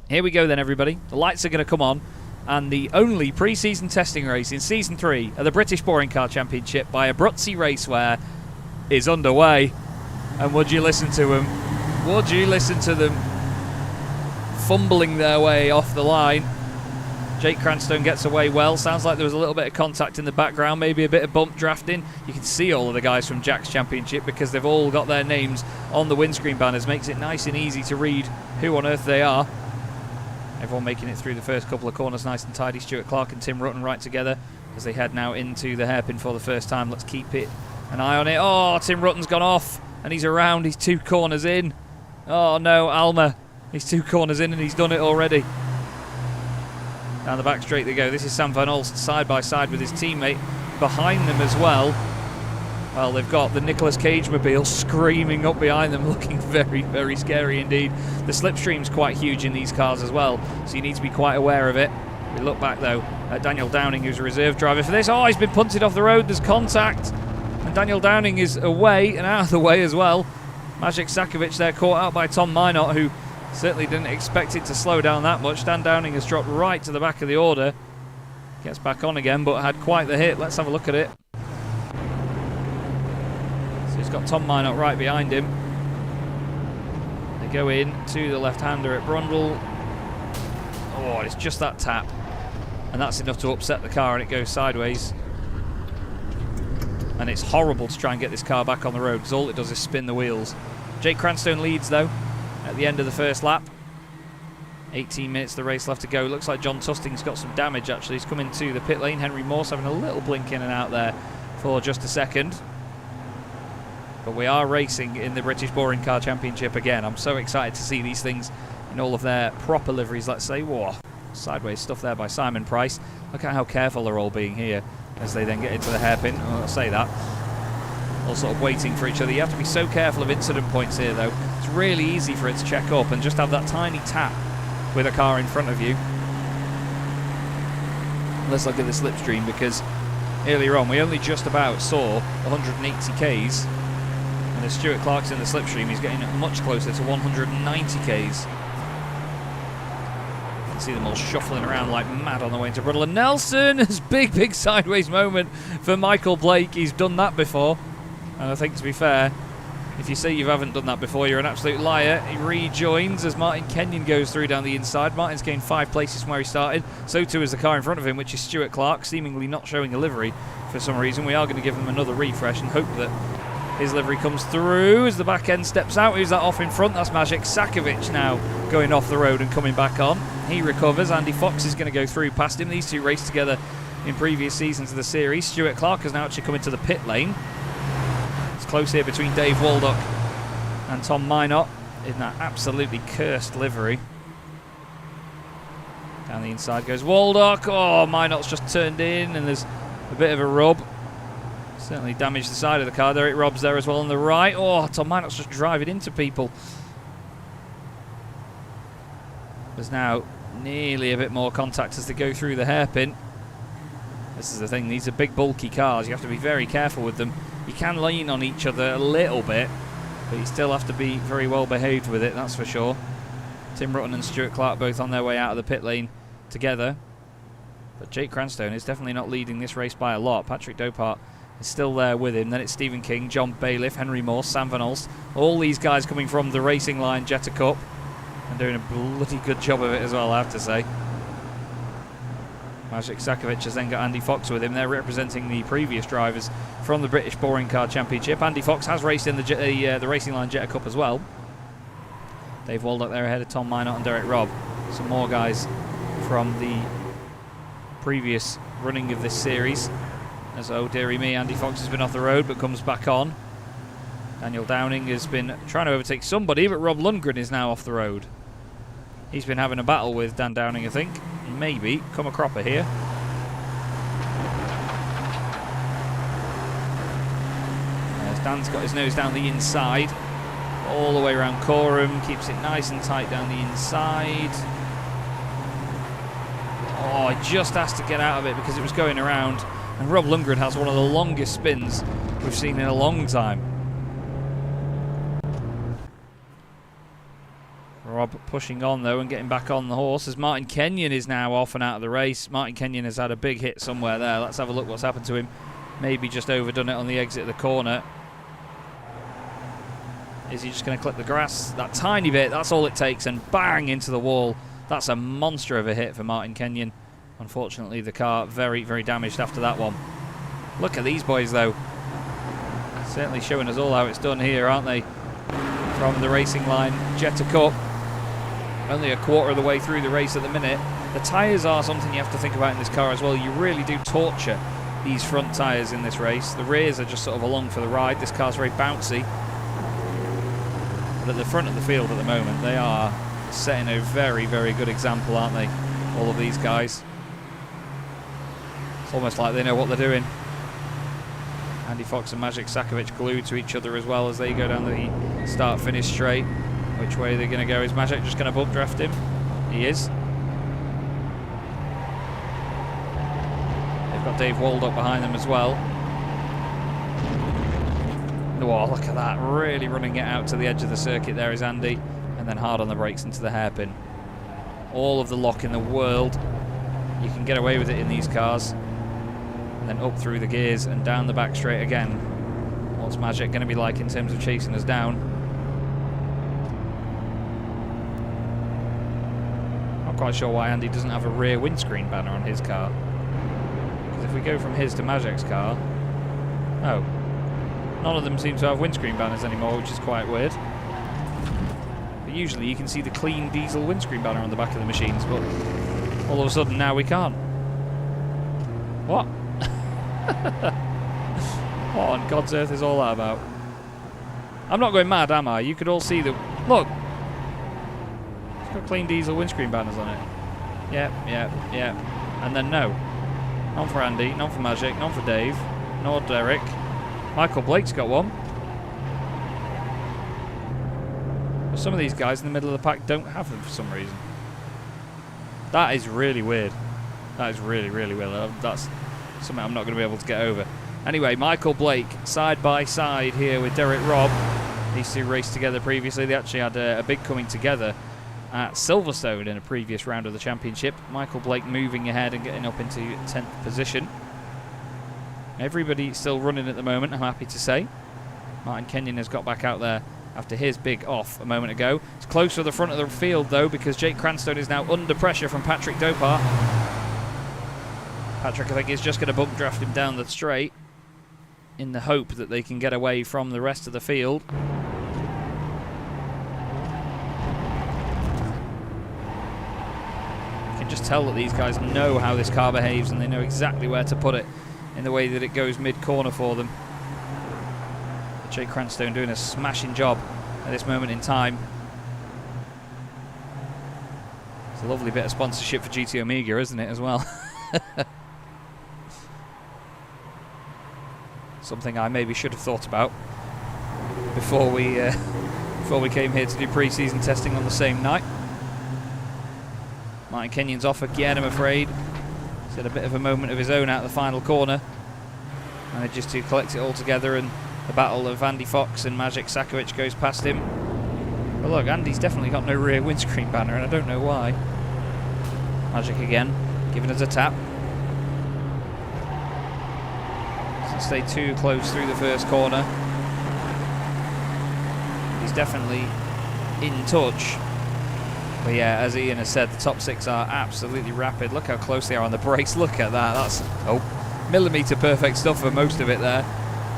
[SPEAKER 2] Here we go then, everybody. The lights are going to come on, and the only pre-season testing race in Season 3 of the British Boring Car Championship by Abruzzi Racewear is underway. And would you listen to them? Would you listen to them fumbling their way off the line? Jake Cranstone gets away well. Sounds like there was a little bit of contact in the background, maybe a bit of bump drafting. You can see all of the guys from Jack's Championship because they've all got their names on the windscreen banners. Makes it nice and easy to read who on earth they are. Everyone making it through the first couple of corners nice and tidy. Stuart Clark and Tim Rutten right together as they head now into the hairpin for the first time. Let's keep an eye on it. Oh, Tim Rutten's gone off and he's around. He's 2 corners in. Oh no, Alma. He's 2 corners in and he's done it already. Down the back straight they go. This is Sam van Olst side by side with his teammate behind them as well. Well, they've got the Nicolas Cage mobile screaming up behind them, looking very, very scary indeed. The slipstream's quite huge in these cars as well, so you need to be quite aware of it. We look back though at Daniel Downing, who's a reserve driver for this. Oh, he's been punted off the road. There's contact. And Daniel Downing is away and out of the way as well. Maciej Sakovic there caught out by Tom Minot, who certainly didn't expect it to slow down that much. Dan Downing has dropped right to the back of the order. Gets back on again, but had quite the hit. Let's have a look at it. So he's got Tom Minot right behind him. They go in to the left-hander at Brundle. Oh, it's just that tap. And that's enough to upset the car and it goes sideways. And it's horrible to try and get this car back on the road because all it does is spin the wheels. Jake Cranstone leads though at the end of the first lap. 18 minutes the race left to go. Looks like John Tusting's got some damage actually. He's come into the pit lane. Henry Morse having a little blink in and out there for just a second. But we are racing in the British Boring Car Championship again. I'm so excited to see these things in all of their proper liveries, let's say. Whoa, sideways stuff there by Simon Price. Look at how careful they're all being here as they then get into the hairpin. I'll say that. All sort of waiting for each other. You have to be so careful of incident points here though. It's really easy for it to check up and just have that tiny tap with a car in front of you. Let's look at the slipstream because earlier on we only just about saw 180 Ks and as Stuart Clark's in the slipstream he's getting much closer to 190 Ks. You can see them all shuffling around like mad on the way into Brundle. And Nelson has big sideways moment for Michael Blake. He's done that before. And I think, to be fair, if you say you haven't done that before, you're an absolute liar. He rejoins as Martin Kenyon goes through down the inside. Martin's gained 5 places from where he started. So too is the car in front of him, which is Stuart Clark, seemingly not showing a livery for some reason. We are going to give him another refresh and hope that his livery comes through as the back end steps out. Who's that off in front? That's Maciej Sakovic now going off the road and coming back on. He recovers. Andy Fox is going to go through past him. These two raced together in previous seasons of the series. Stuart Clark has now actually come into the pit lane. Close here between Dave Waldock and Tom Minot in that absolutely cursed livery. Down the inside goes Waldock. Oh, Minot's just turned in and there's a bit of a rub. Certainly damaged the side of the car. Derek Robb's there as well on the right. Oh, Tom Minot's just driving into people. There's now nearly a bit more contact as they go through the hairpin. This is the thing, these are big bulky cars. You have to be very careful with them. You can lean on each other a little bit, but you still have to be very well behaved with it, that's for sure. Tim Rutten and Stuart Clark both on their way out of the pit lane together. But Jake Cranstone is definitely not leading this race by a lot. Patrick Dopart is still there with him. Then it's Stephen King, John Bailiff, Henry Morse, Sam van Olst. All these guys coming from the Racing Line Jetta Cup and doing a bloody good job of it as well, I have to say. Maciej Sakovic has then got Andy Fox with him. They're representing the previous drivers from the British Boring Car Championship. Andy Fox has raced in the Racing Line Jetta Cup as well. Dave Waldock there ahead of Tom Minot and Derek Robb. Some more guys from the previous running of this series. As oh dearie me, Andy Fox has been off the road but comes back on. Daniel Downing has been trying to overtake somebody, but Rob Lundgren is now off the road. He's been having a battle with Dan Downing, I think. Maybe come a cropper here. As Dan's got his nose down the inside, all the way around Coram, keeps it nice and tight down the inside. Oh, he just has to get out of it because it was going around. And Rob Lundgren has one of the longest spins we've seen in a long time. Rob pushing on though and getting back on the horse as Martin Kenyon is now off and out of the race. Martin Kenyon has had a big hit somewhere there. Let's have a look what's happened to him. Maybe just overdone it on the exit of the corner. Is he just going to clip the grass? That tiny bit, that's all it takes, and bang into the wall. That's a monster of a hit for Martin Kenyon. Unfortunately, the car very, very damaged after that one. Look at these boys, though. Certainly showing us all how it's done here, aren't they? From the racing line, Jetta Cup. Only a quarter of the way through the race at the minute. The tyres are something you have to think about in this car as well. You really do torture these front tyres in this race. The rears are just sort of along for the ride. This car's very bouncy. But at the front of the field at the moment, they are setting a very, very good example, aren't they? All of these guys. It's almost like they know what they're doing. Andy Fox and Magic Sakovic glued to each other as well as they go down the start-finish straight. Which way they're going to go? Is Magic just going to bump draft him? He is. They've got Dave Waldup behind them as well. Oh, look at that. Really running it out to the edge of the circuit there is Andy. And then hard on the brakes into the hairpin. All of the lock in the world. You can get away with it in these cars. And then up through the gears and down the back straight again. What's Magic going to be like in terms of chasing us down? Not quite sure why Andy doesn't have a rear windscreen banner on his car. Because if we go from his to Magic's car... Oh. None of them seem to have windscreen banners anymore, which is quite weird. But usually you can see the clean diesel windscreen banner on the back of the machines, but all of a sudden now we can't. What? What on God's earth is all that about? I'm not going mad, am I? You could all see the... Look! It's got clean diesel windscreen banners on it. Yep. And then no. None for Andy, none for Magic, none for Dave, nor Derek. Michael Blake's got one. But some of these guys in the middle of the pack don't have them for some reason. That is really weird. That is really, really weird. That's something I'm not going to be able to get over. Anyway, Michael Blake side by side here with Derek Robb. These two raced together previously. They actually had a big coming together at Silverstone in a previous round of the championship. Michael Blake moving ahead and getting up into 10th position. Everybody still running at the moment, I'm happy to say. Martin Kenyon has got back out there after his big off a moment ago. It's close to the front of the field, though, because Jake Cranstone is now under pressure from Patrick Dopart. Patrick, I think, is just going to bump draft him down the straight in the hope that they can get away from the rest of the field. You can just tell that these guys know how this car behaves and they know exactly where to put it in the way that it goes mid-corner for them. Jake Cranstone doing a smashing job at this moment in time. It's a lovely bit of sponsorship for GT Omega, isn't it, as well? Something I maybe should have thought about before we came here to do pre-season testing on the same night. Martin Kenyon's off again, I'm afraid. He's had a bit of a moment of his own out of the final corner. Manages to collect it all together, and the battle of Andy Fox and Magic Sakovic goes past him. But look, Andy's definitely got no rear windscreen banner, and I don't know why. Magic again, giving us a tap. Doesn't stay too close through the first corner. He's definitely in touch. But yeah, as Ian has said, the top six are absolutely rapid. Look how close they are on the brakes. Look at that. That's millimetre perfect stuff for most of it there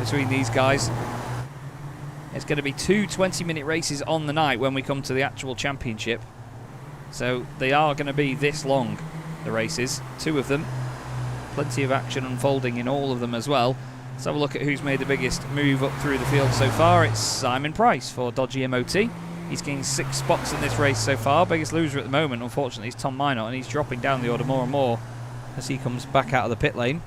[SPEAKER 2] between these guys. It's going to be two 20-minute races on the night when we come to the actual championship. So they are going to be this long, the races. Two of them. Plenty of action unfolding in all of them as well. Let's have a look at who's made the biggest move up through the field so far. It's Simon Price for Dodgy MOT. He's gained 6 spots in this race so far. Biggest loser at the moment, unfortunately, is Tom Minot, and he's dropping down the order more and more as he comes back out of the pit lane.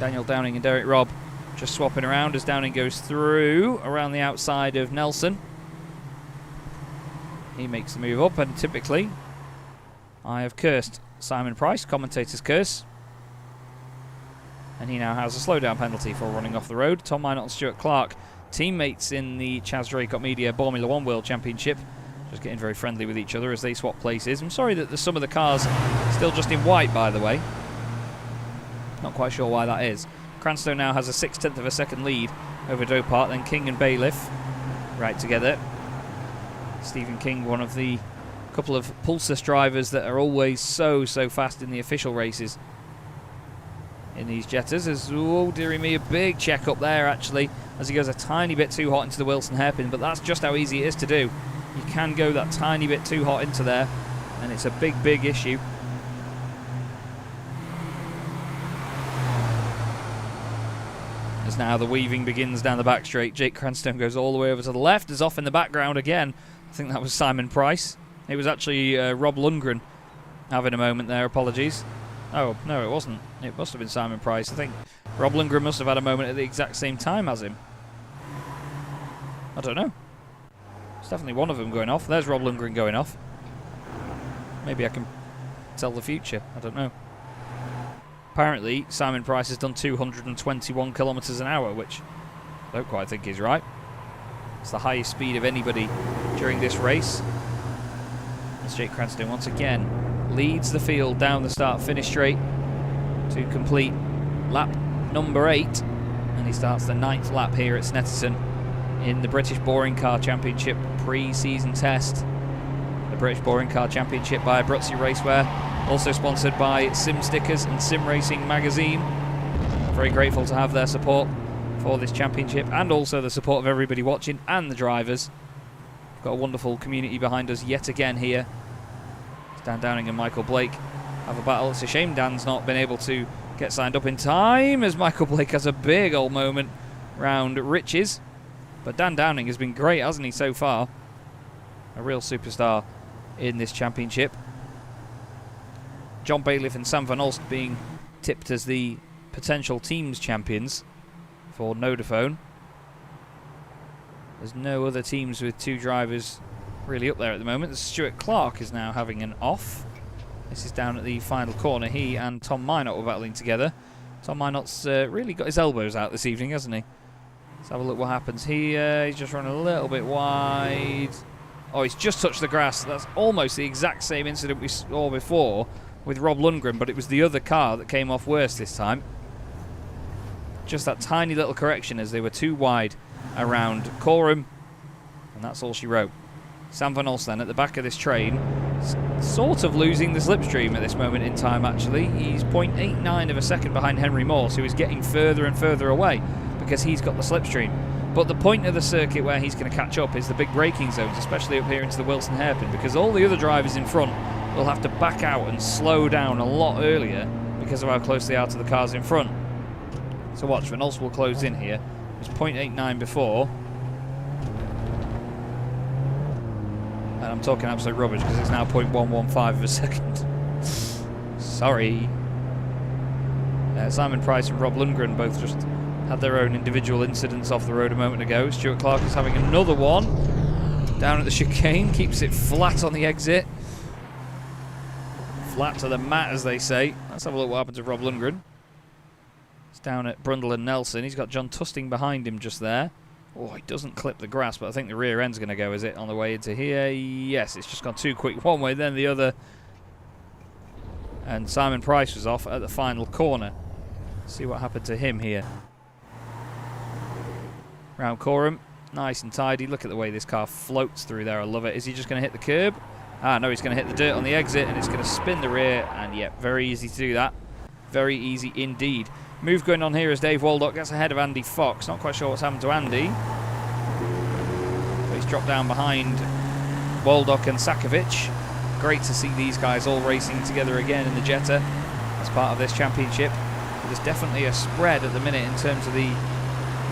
[SPEAKER 2] Daniel Downing and Derek Robb just swapping around as Downing goes through around the outside of Nelson. He makes the move up, and typically I have cursed Simon Price, commentator's curse. And he now has a slowdown penalty for running off the road. Tom Minot and Stuart Clark, teammates in the Chaz Draycott Media Formula 1 World Championship, just getting very friendly with each other as they swap places. I'm sorry that some of the cars still just in white, by the way. Not quite sure why that is. Cranstone now has a 6/10 of a second lead over Dopart, then King and Bailiff right together. Stephen King, one of the A couple of Pulsar drivers that are always so fast in the official races in these Jettas. As, oh dearie me, a big check up there actually, as he goes a tiny bit too hot into the Wilson hairpin, but that's just how easy it is to do. You can go that tiny bit too hot into there, and it's a big issue. As now the weaving begins down the back straight, Jake Cranstone goes all the way over to the left, is off in the background again. I think that was Simon Price. It was actually Rob Lundgren having a moment there, apologies. Oh, no, it wasn't. It must have been Simon Price. I think Rob Lundgren must have had a moment at the exact same time as him. I don't know. It's definitely one of them going off. There's Rob Lundgren going off. Maybe I can tell the future. I don't know. Apparently, Simon Price has done 221 kilometres an hour, which I don't quite think is right. It's the highest speed of anybody during this race. As Jake Cranstone once again leads the field down the start-finish straight to complete lap number 8, and he starts the 9th lap here at Snetterton in the British Boring Car Championship pre-season test. The British Boring Car Championship by Abruzzi Racewear, also sponsored by Sim Stickers and Sim Racing Magazine. Very grateful to have their support for this championship, and also the support of everybody watching and the drivers. Got a wonderful community behind us yet again here. Dan Downing and Michael Blake have a battle. It's a shame Dan's not been able to get signed up in time, as Michael Blake has a big old moment round Riches. But Dan Downing has been great, hasn't he, so far? A real superstar in this championship. John Bailiff and Sam Van Olst being tipped as the potential teams champions for Nodaphone. There's no other teams with 2 drivers really up there at the moment. Stuart Clark is now having an off. This is down at the final corner. He and Tom Minot were battling together. Tom Minot's really got his elbows out this evening, hasn't he? Let's have a look what happens here. He's just run a little bit wide. Oh, he's just touched the grass. That's almost the exact same incident we saw before with Rob Lundgren, but it was the other car that came off worse this time. Just that tiny little correction as they were too wide around Coram, and that's all she wrote. Sam Van Olsen at the back of this train, sort of losing the slipstream at this moment in time actually. He's 0.89 of a second behind Henry Morse, who is getting further and further away because he's got the slipstream. But the point of the circuit where he's going to catch up is the big braking zones, especially up here into the Wilson hairpin, because all the other drivers in front will have to back out and slow down a lot earlier because of how close they are to the cars in front. So watch, Van Olsen will close in here. It was 0.89 before. And I'm talking absolute rubbish because it's now 0.115 of a second. Sorry. Simon Price and Rob Lundgren both just had their own individual incidents off the road a moment ago. Stuart Clark is having another one down at the chicane, keeps it flat on the exit. Flat to the mat, as they say. Let's have a look what happened to Rob Lundgren. It's down at Brundle and Nelson. He's got John Tusting behind him just there. Oh, he doesn't clip the grass, but I think the rear end's going to go, is it, on the way into here? Yes, it's just gone too quick one way, then the other. And Simon Price was off at the final corner. Let's see what happened to him here. Round Coram, nice and tidy. Look at the way this car floats through there. I love it. Is he just going to hit the curb? Ah, no, he's going to hit the dirt on the exit, and it's going to spin the rear. And yeah, very easy to do that. Very easy indeed. Move going on here as Dave Waldock gets ahead of Andy Fox. Not quite sure what's happened to Andy. But he's dropped down behind Waldock and Sakovic. Great to see these guys all racing together again in the Jetta as part of this championship. There's definitely a spread at the minute in terms of the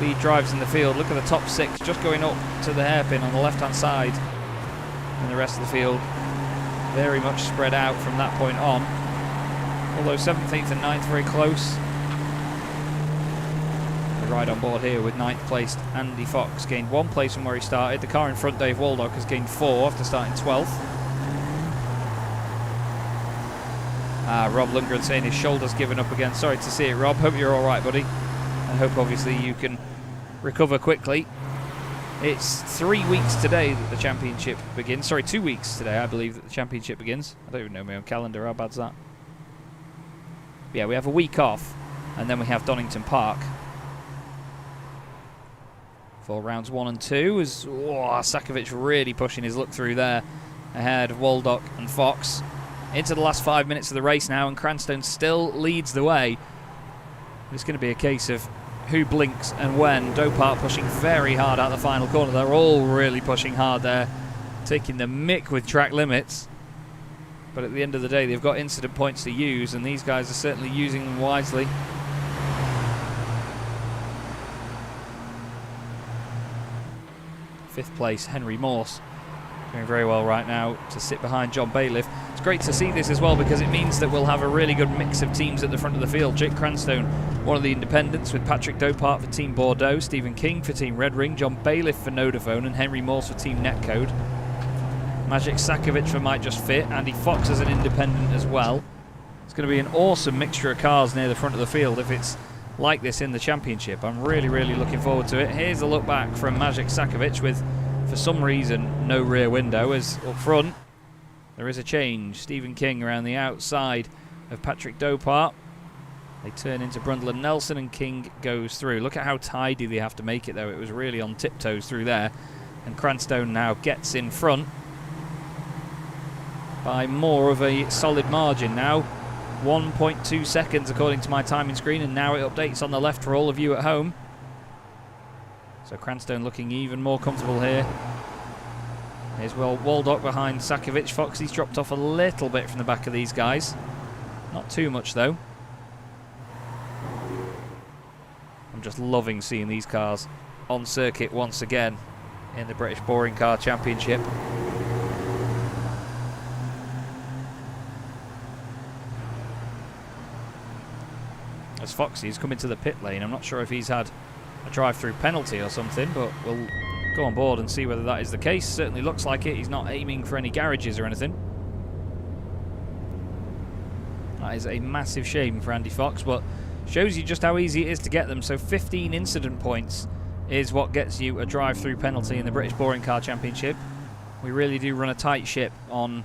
[SPEAKER 2] lead drivers in the field. Look at the top 6 just going up to the hairpin on the left-hand side. And the rest of the field very much spread out from that point on. Although 7th, 8th and 9th very close. The ride on board here with 9th placed Andy Fox gained 1 place from where he started. The car in front, Dave Waldock, has gained 4 after starting 12th. Rob Lundgren saying his shoulder's given up again. Sorry to see it, Rob. Hope you're all right, buddy. I hope obviously you can recover quickly. It's 3 weeks today that the championship begins. Sorry, 2 weeks today, I believe, that the championship begins. I don't even know my own calendar. How bad's that? Yeah, we have a week off, and then we have Donington Park for rounds 1 and 2. As Sakovic really pushing his luck through there ahead of Waldock and Fox. Into the last 5 minutes of the race now, and Cranstone still leads the way. It's going to be a case of who blinks and when. Dopart pushing very hard out the final corner. They're all really pushing hard there, taking the mick with track limits. But at the end of the day, they've got incident points to use, and these guys are certainly using them wisely. Fifth place, Henry Morse, doing very well right now to sit behind John Bailiff. It's great to see this as well, because it means that we'll have a really good mix of teams at the front of the field. Jake Cranstone, one of the independents, with Patrick Dopart for Team Bordeaux, Stephen King for Team Red Ring, John Bailiff for Nodaphone, and Henry Morse for Team Netcode. Magic Sakovic for Might Just Fit, Andy Fox as an independent as well. It's going to be an awesome mixture of cars near the front of the field if it's like this in the championship. I'm really, really looking forward to it. Here's a look back from Magic Sakovic with, for some reason, no rear window, as up front there is a change. Stephen King around the outside of Patrick Dopart. They turn into Brundle and Nelson, and King goes through. Look at how tidy they have to make it, though. It was really on tiptoes through there. And Cranstone now gets in front by more of a solid margin now. 1.2 seconds according to my timing screen, and now it updates on the left for all of you at home. So Cranstone looking even more comfortable here. Here's Waldock behind Sakovic. Foxy's dropped off a little bit from the back of these guys. Not too much though. I'm just loving seeing these cars on circuit once again in the British Boring Car Championship. As Foxy's come into the pit lane, I'm not sure if he's had a drive-through penalty or something, but we'll go on board and see whether that is the case. Certainly looks like it. He's not aiming for any garages or anything. That is a massive shame for Andy Fox, but shows you just how easy it is to get them. So 15 incident points is what gets you a drive-through penalty in the British Boring Car Championship. We really do run a tight ship on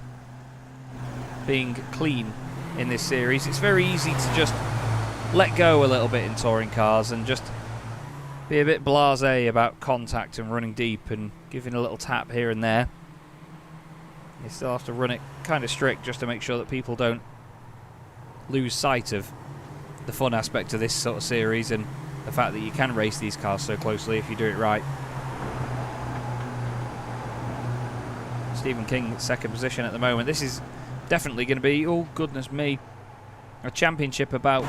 [SPEAKER 2] being clean in this series. It's very easy to just let go a little bit in touring cars and just be a bit blasé about contact and running deep and giving a little tap here and there. You still have to run it kind of strict just to make sure that people don't lose sight of the fun aspect of this sort of series and the fact that you can race these cars so closely if you do it right. Stephen King, second position at the moment. This is definitely going to be, oh goodness me, a championship about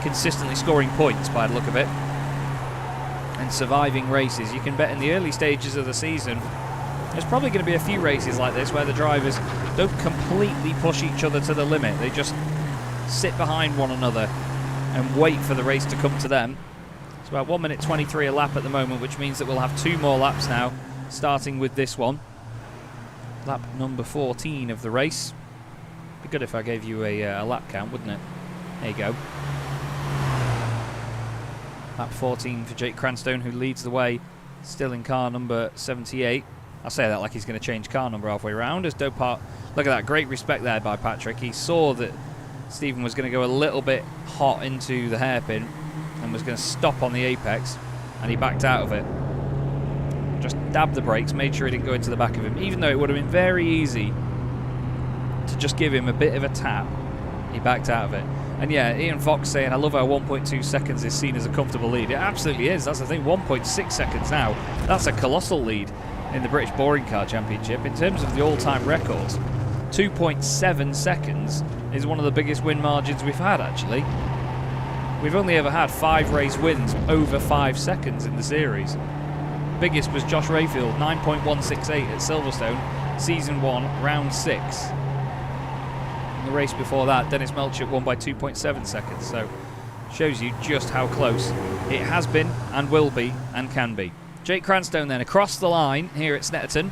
[SPEAKER 2] consistently scoring points by the look of it and surviving races. You can bet in the early stages of the season there's probably going to be a few races like this where the drivers don't completely push each other to the limit. They just sit behind one another and wait for the race to come to them. It's about 1 minute 23 a lap at the moment, which means that we'll have 2 more laps now, starting with this one. Lap number 14 of the race. Be good if I gave you a lap count, wouldn't it? There you go. Lap 14 for Jake Cranstone, who leads the way, still in car number 78. I say that like he's going to change car number halfway around. As Dopart, look at that, great respect there by Patrick. He saw that Stephen was going to go a little bit hot into the hairpin and was going to stop on the apex, and he backed out of it. Just dabbed the brakes, made sure he didn't go into the back of him, even though it would have been very easy to just give him a bit of a tap. He backed out of it. And yeah, Ian Fox saying, I love how 1.2 seconds is seen as a comfortable lead. It absolutely is. That's the thing. 1.6 seconds now. That's a colossal lead in the British Boring Car Championship. In terms of the all-time records, 2.7 seconds is one of the biggest win margins we've had, actually. We've only ever had 5 race wins over 5 seconds in the series. Biggest was Josh Rayfield, 9.168 at Silverstone, Season 1, Round 6. In the race before that, Dennis Melchett won by 2.7 seconds, so shows you just how close it has been and will be and can be. Jake Cranstone then across the line here at Snetterton,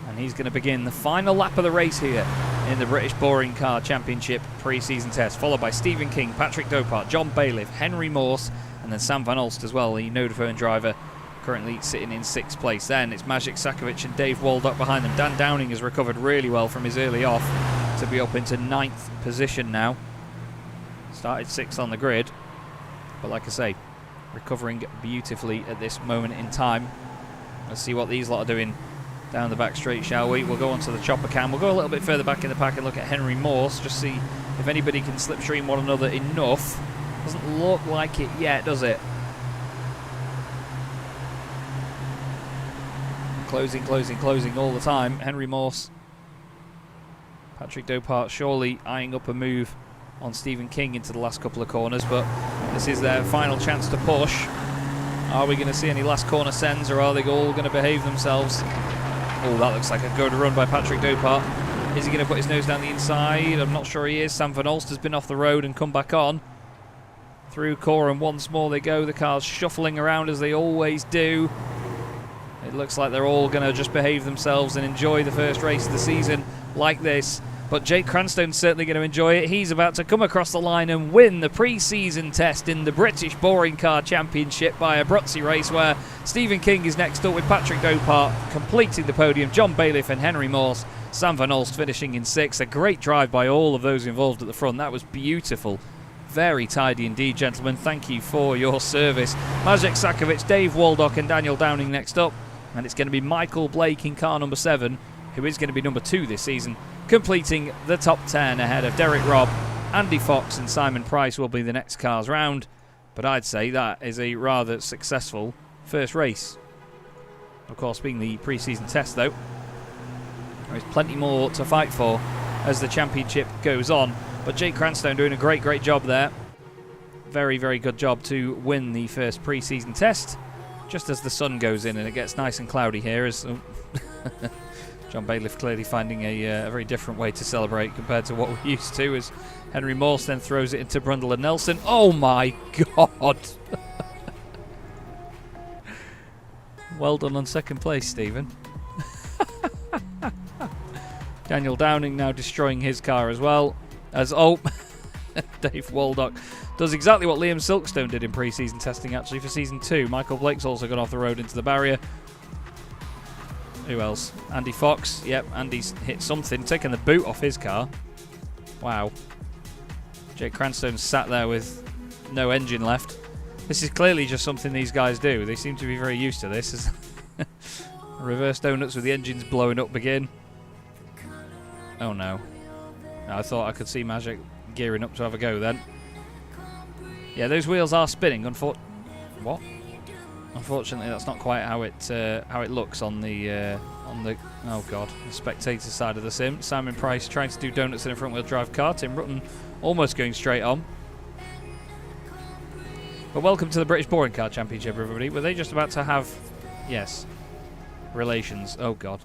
[SPEAKER 2] and he's going to begin the final lap of the race here in the British Boring Car Championship pre-season test, followed by Stephen King, Patrick Dopart, John Bailiff, Henry Morse, and then Sam Van Olst as well, the Nodaphone driver, currently sitting in 6th place. Then it's Magic Sakovic and Dave Waldock behind them. Dan Downing has recovered really well from his early off to be up into 9th position now. Started 6th on the grid, but like I say, recovering beautifully at this moment in time. Let's see what these lot are doing down the back straight, shall we? We'll go on to the chopper cam. We'll go a little bit further back in the pack and look at Henry Morse, just see if anybody can slipstream one another enough. Doesn't look like it yet, does it? Closing all the time. Henry Morse. Patrick Dopart surely eyeing up a move on Stephen King into the last couple of corners, but this is their final chance to push. Are we going to see any last corner sends, or are they all going to behave themselves? Oh, that looks like a good run by Patrick Dopart. Is he going to put his nose down the inside? I'm not sure he is. Sam van Olst has been off the road and come back on. Through core, and once more they go. The cars shuffling around as they always do. It looks like they're all going to just behave themselves and enjoy the first race of the season like this. But Jake Cranstone's certainly going to enjoy it. He's about to come across the line and win the pre-season test in the British Boring Car Championship by Abruzzi Racewear. Stephen King is next up with Patrick Dopart completing the podium. John Bailiff and Henry Morse. Sam van Olst finishing in 6th. A great drive by all of those involved at the front. That was beautiful. Very tidy indeed, gentlemen. Thank you for your service. Maciej Sakovic, Dave Waldock and Daniel Downing next up. And it's going to be Michael Blake in car number 7, who is going to be number 2 this season, completing the top 10 ahead of Derek Robb. Andy Fox and Simon Price will be the next cars round, but I'd say that is a rather successful first race. Of course, being the pre-season test though, there is plenty more to fight for as the championship goes on, but Jake Cranstone doing a great job there. Very good job to win the first pre-season test, just as the sun goes in and it gets nice and cloudy here as John Bailiff clearly finding a very different way to celebrate compared to what we're used to, as Henry Morse then throws it into Brundle and Nelson. Oh my God! Well done on second place, Stephen. Daniel Downing now destroying his car as well, as Dave Waldock does exactly what Liam Silkstone did in pre-season testing actually for season 2. Michael Blake's also gone off the road into the barrier. Who else? Andy Fox. Yep, Andy's hit something, taking the boot off his car. Wow. Jake Cranstone sat there with no engine left. This is clearly just something these guys do. They seem to be very used to this. Reverse donuts with the engines blowing up begin. Oh no. I thought I could see Magic gearing up to have a go then. Yeah, those wheels are spinning. What? Unfortunately, that's not quite how it looks on the oh god, the spectator side of the sim. Simon Price trying to do donuts in a front-wheel drive car. Tim Rutten almost going straight on. But welcome to the British Boring Car Championship, everybody. Were they just about to have, yes, relations? Oh god.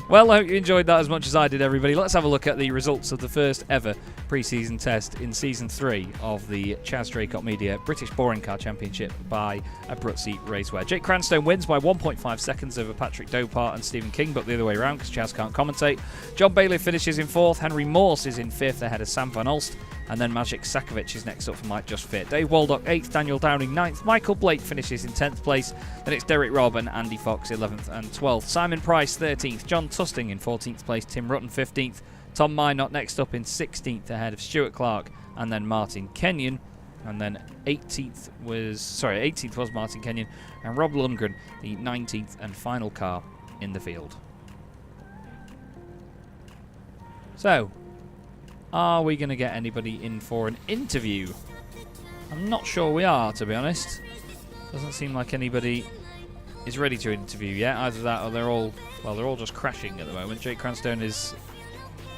[SPEAKER 2] Well, I hope you enjoyed that as much as I did, everybody. Let's have a look at the results of the first ever pre-season test in Season 3 of the Chaz Draycott Media British Boring Car Championship by Abruzzi Racewear. Jake Cranstone wins by 1.5 seconds over Patrick Dopart and Stephen King, but the other way around because Chaz can't commentate. John Bailey finishes in 4th. Henry Morse is in 5th ahead of Sam van Olst. And then Maciej Sakovic is next up for Mike Just Fit. Dave Waldock 8th, Daniel Downing 9th. Michael Blake finishes in 10th place. Then it's Derek Robb and Andy Fox 11th and 12th. Simon Price 13th. John Tusting in 14th place. Tim Rutten 15th. Tom Minot next up in 16th ahead of Stuart Clark and then Martin Kenyon. And then 18th was Martin Kenyon and Rob Lundgren, the 19th and final car in the field. So, are we going to get anybody in for an interview? I'm not sure we are, to be honest. Doesn't seem like anybody is ready to interview yet. Either that or they're all just crashing at the moment. Jake Cranstone is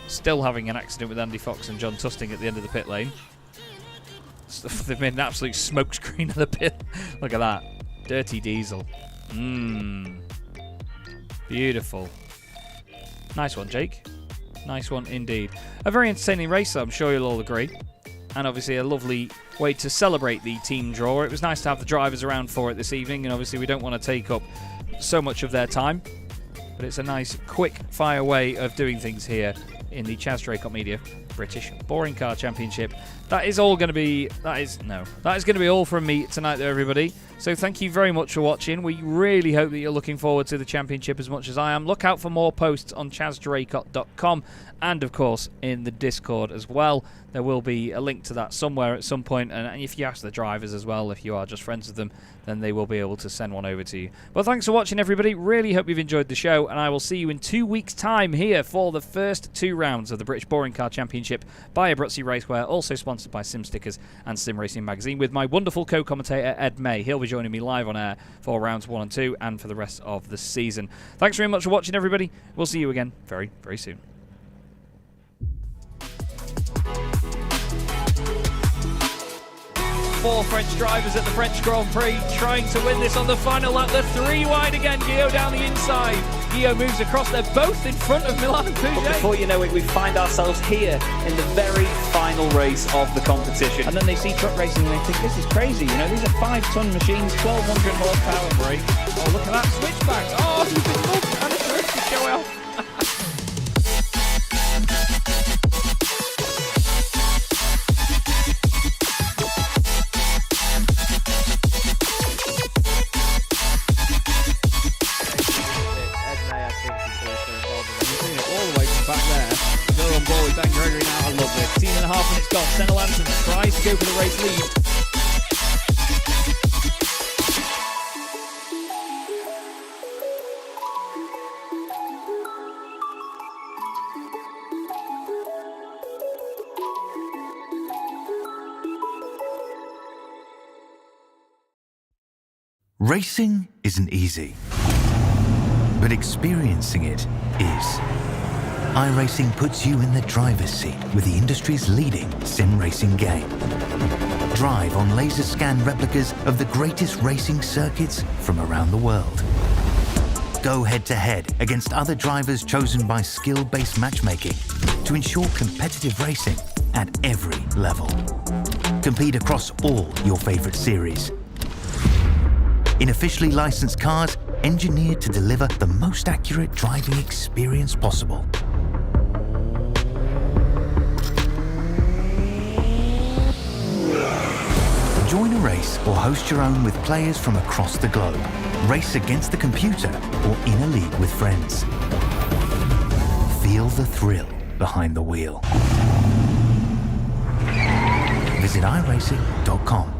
[SPEAKER 2] still having an accident with Andy Fox and John Tusting at the end of the pit lane. They've made an absolute smokescreen of the pit. Look at that. Dirty diesel. Beautiful. Nice one, Jake. Nice one indeed. A very entertaining race, I'm sure you'll all agree. And obviously a lovely way to celebrate the team draw. It was nice to have the drivers around for it this evening, and obviously we don't want to take up so much of their time. But it's a nice, quick fire way of doing things here in the Chaz Draycott Media British Boring Car Championship. That is going to be all from me tonight, though, everybody. So thank you very much for watching. We really hope that you're looking forward to the championship as much as I am. Look out for more posts on chazdraycott.com and, of course, in the Discord as well. There will be a link to that somewhere at some point, and if you ask the drivers as well, if you are just friends with them, then they will be able to send one over to you. Well, thanks for watching, everybody. Really hope you've enjoyed the show, and I will see you in 2 weeks' time here for the first 2 rounds of the British Boring Car Championship by Abruzzi Racewear, also sponsored by Sim Stickers and Sim Racing Magazine, with my wonderful co-commentator Ed May. He'll be joining me live on air for rounds 1 and 2 and for the rest of the season. Thanks very much for watching, everybody. We'll see you again very, very soon. Four French drivers at the French Grand Prix trying to win this on the final lap. They're 3 wide again. Guillaume down the inside. Guillaume moves across. They're both in front of Milan and Pouget.
[SPEAKER 3] But before you know it, we find ourselves here in the very final race of the competition.
[SPEAKER 4] And then they see truck racing and they think, this is crazy. You know, these are 5-ton machines, 1,200 horsepower brake. Oh, look at that switchback. Oh, you've been moved and it's ready to show off. Ben Gregory now, I love it. 18.5 minutes gone. Senna Lanson tries to go for the race lead.
[SPEAKER 5] Racing isn't easy, but experiencing it is. iRacing puts you in the driver's seat with the industry's leading sim racing game. Drive on laser scan replicas of the greatest racing circuits from around the world. Go head-to-head against other drivers chosen by skill-based matchmaking to ensure competitive racing at every level. Compete across all your favorite series. In officially licensed cars, engineered to deliver the most accurate driving experience possible. Join a race or host your own with players from across the globe. Race against the computer or in a league with friends. Feel the thrill behind the wheel. Visit iRacing.com.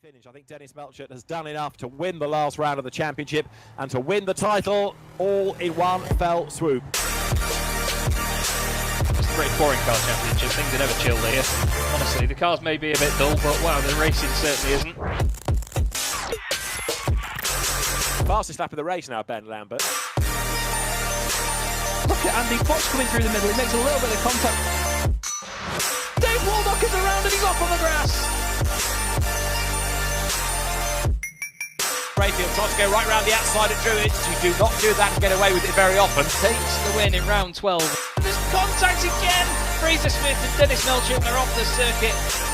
[SPEAKER 6] Finish. I think Dennis Melchett has done enough to win the last round of the championship and to win the title all in one fell swoop.
[SPEAKER 2] British Boring Car Championship, things are never chilled here. Honestly, the cars may be a bit dull, but wow, the racing certainly isn't.
[SPEAKER 6] Fastest lap of the race now, Ben Lambert.
[SPEAKER 4] Look at Andy Potts coming through the middle. He makes a little bit of contact. Dave Waldock is around and he's off on the grass.
[SPEAKER 6] Brayfield tries to go right round the outside at Druids. You do not do that and get away with it very often.
[SPEAKER 4] Takes the win in round 12. There's contact again. Fraser Smith and Dennis Melchett are off the circuit.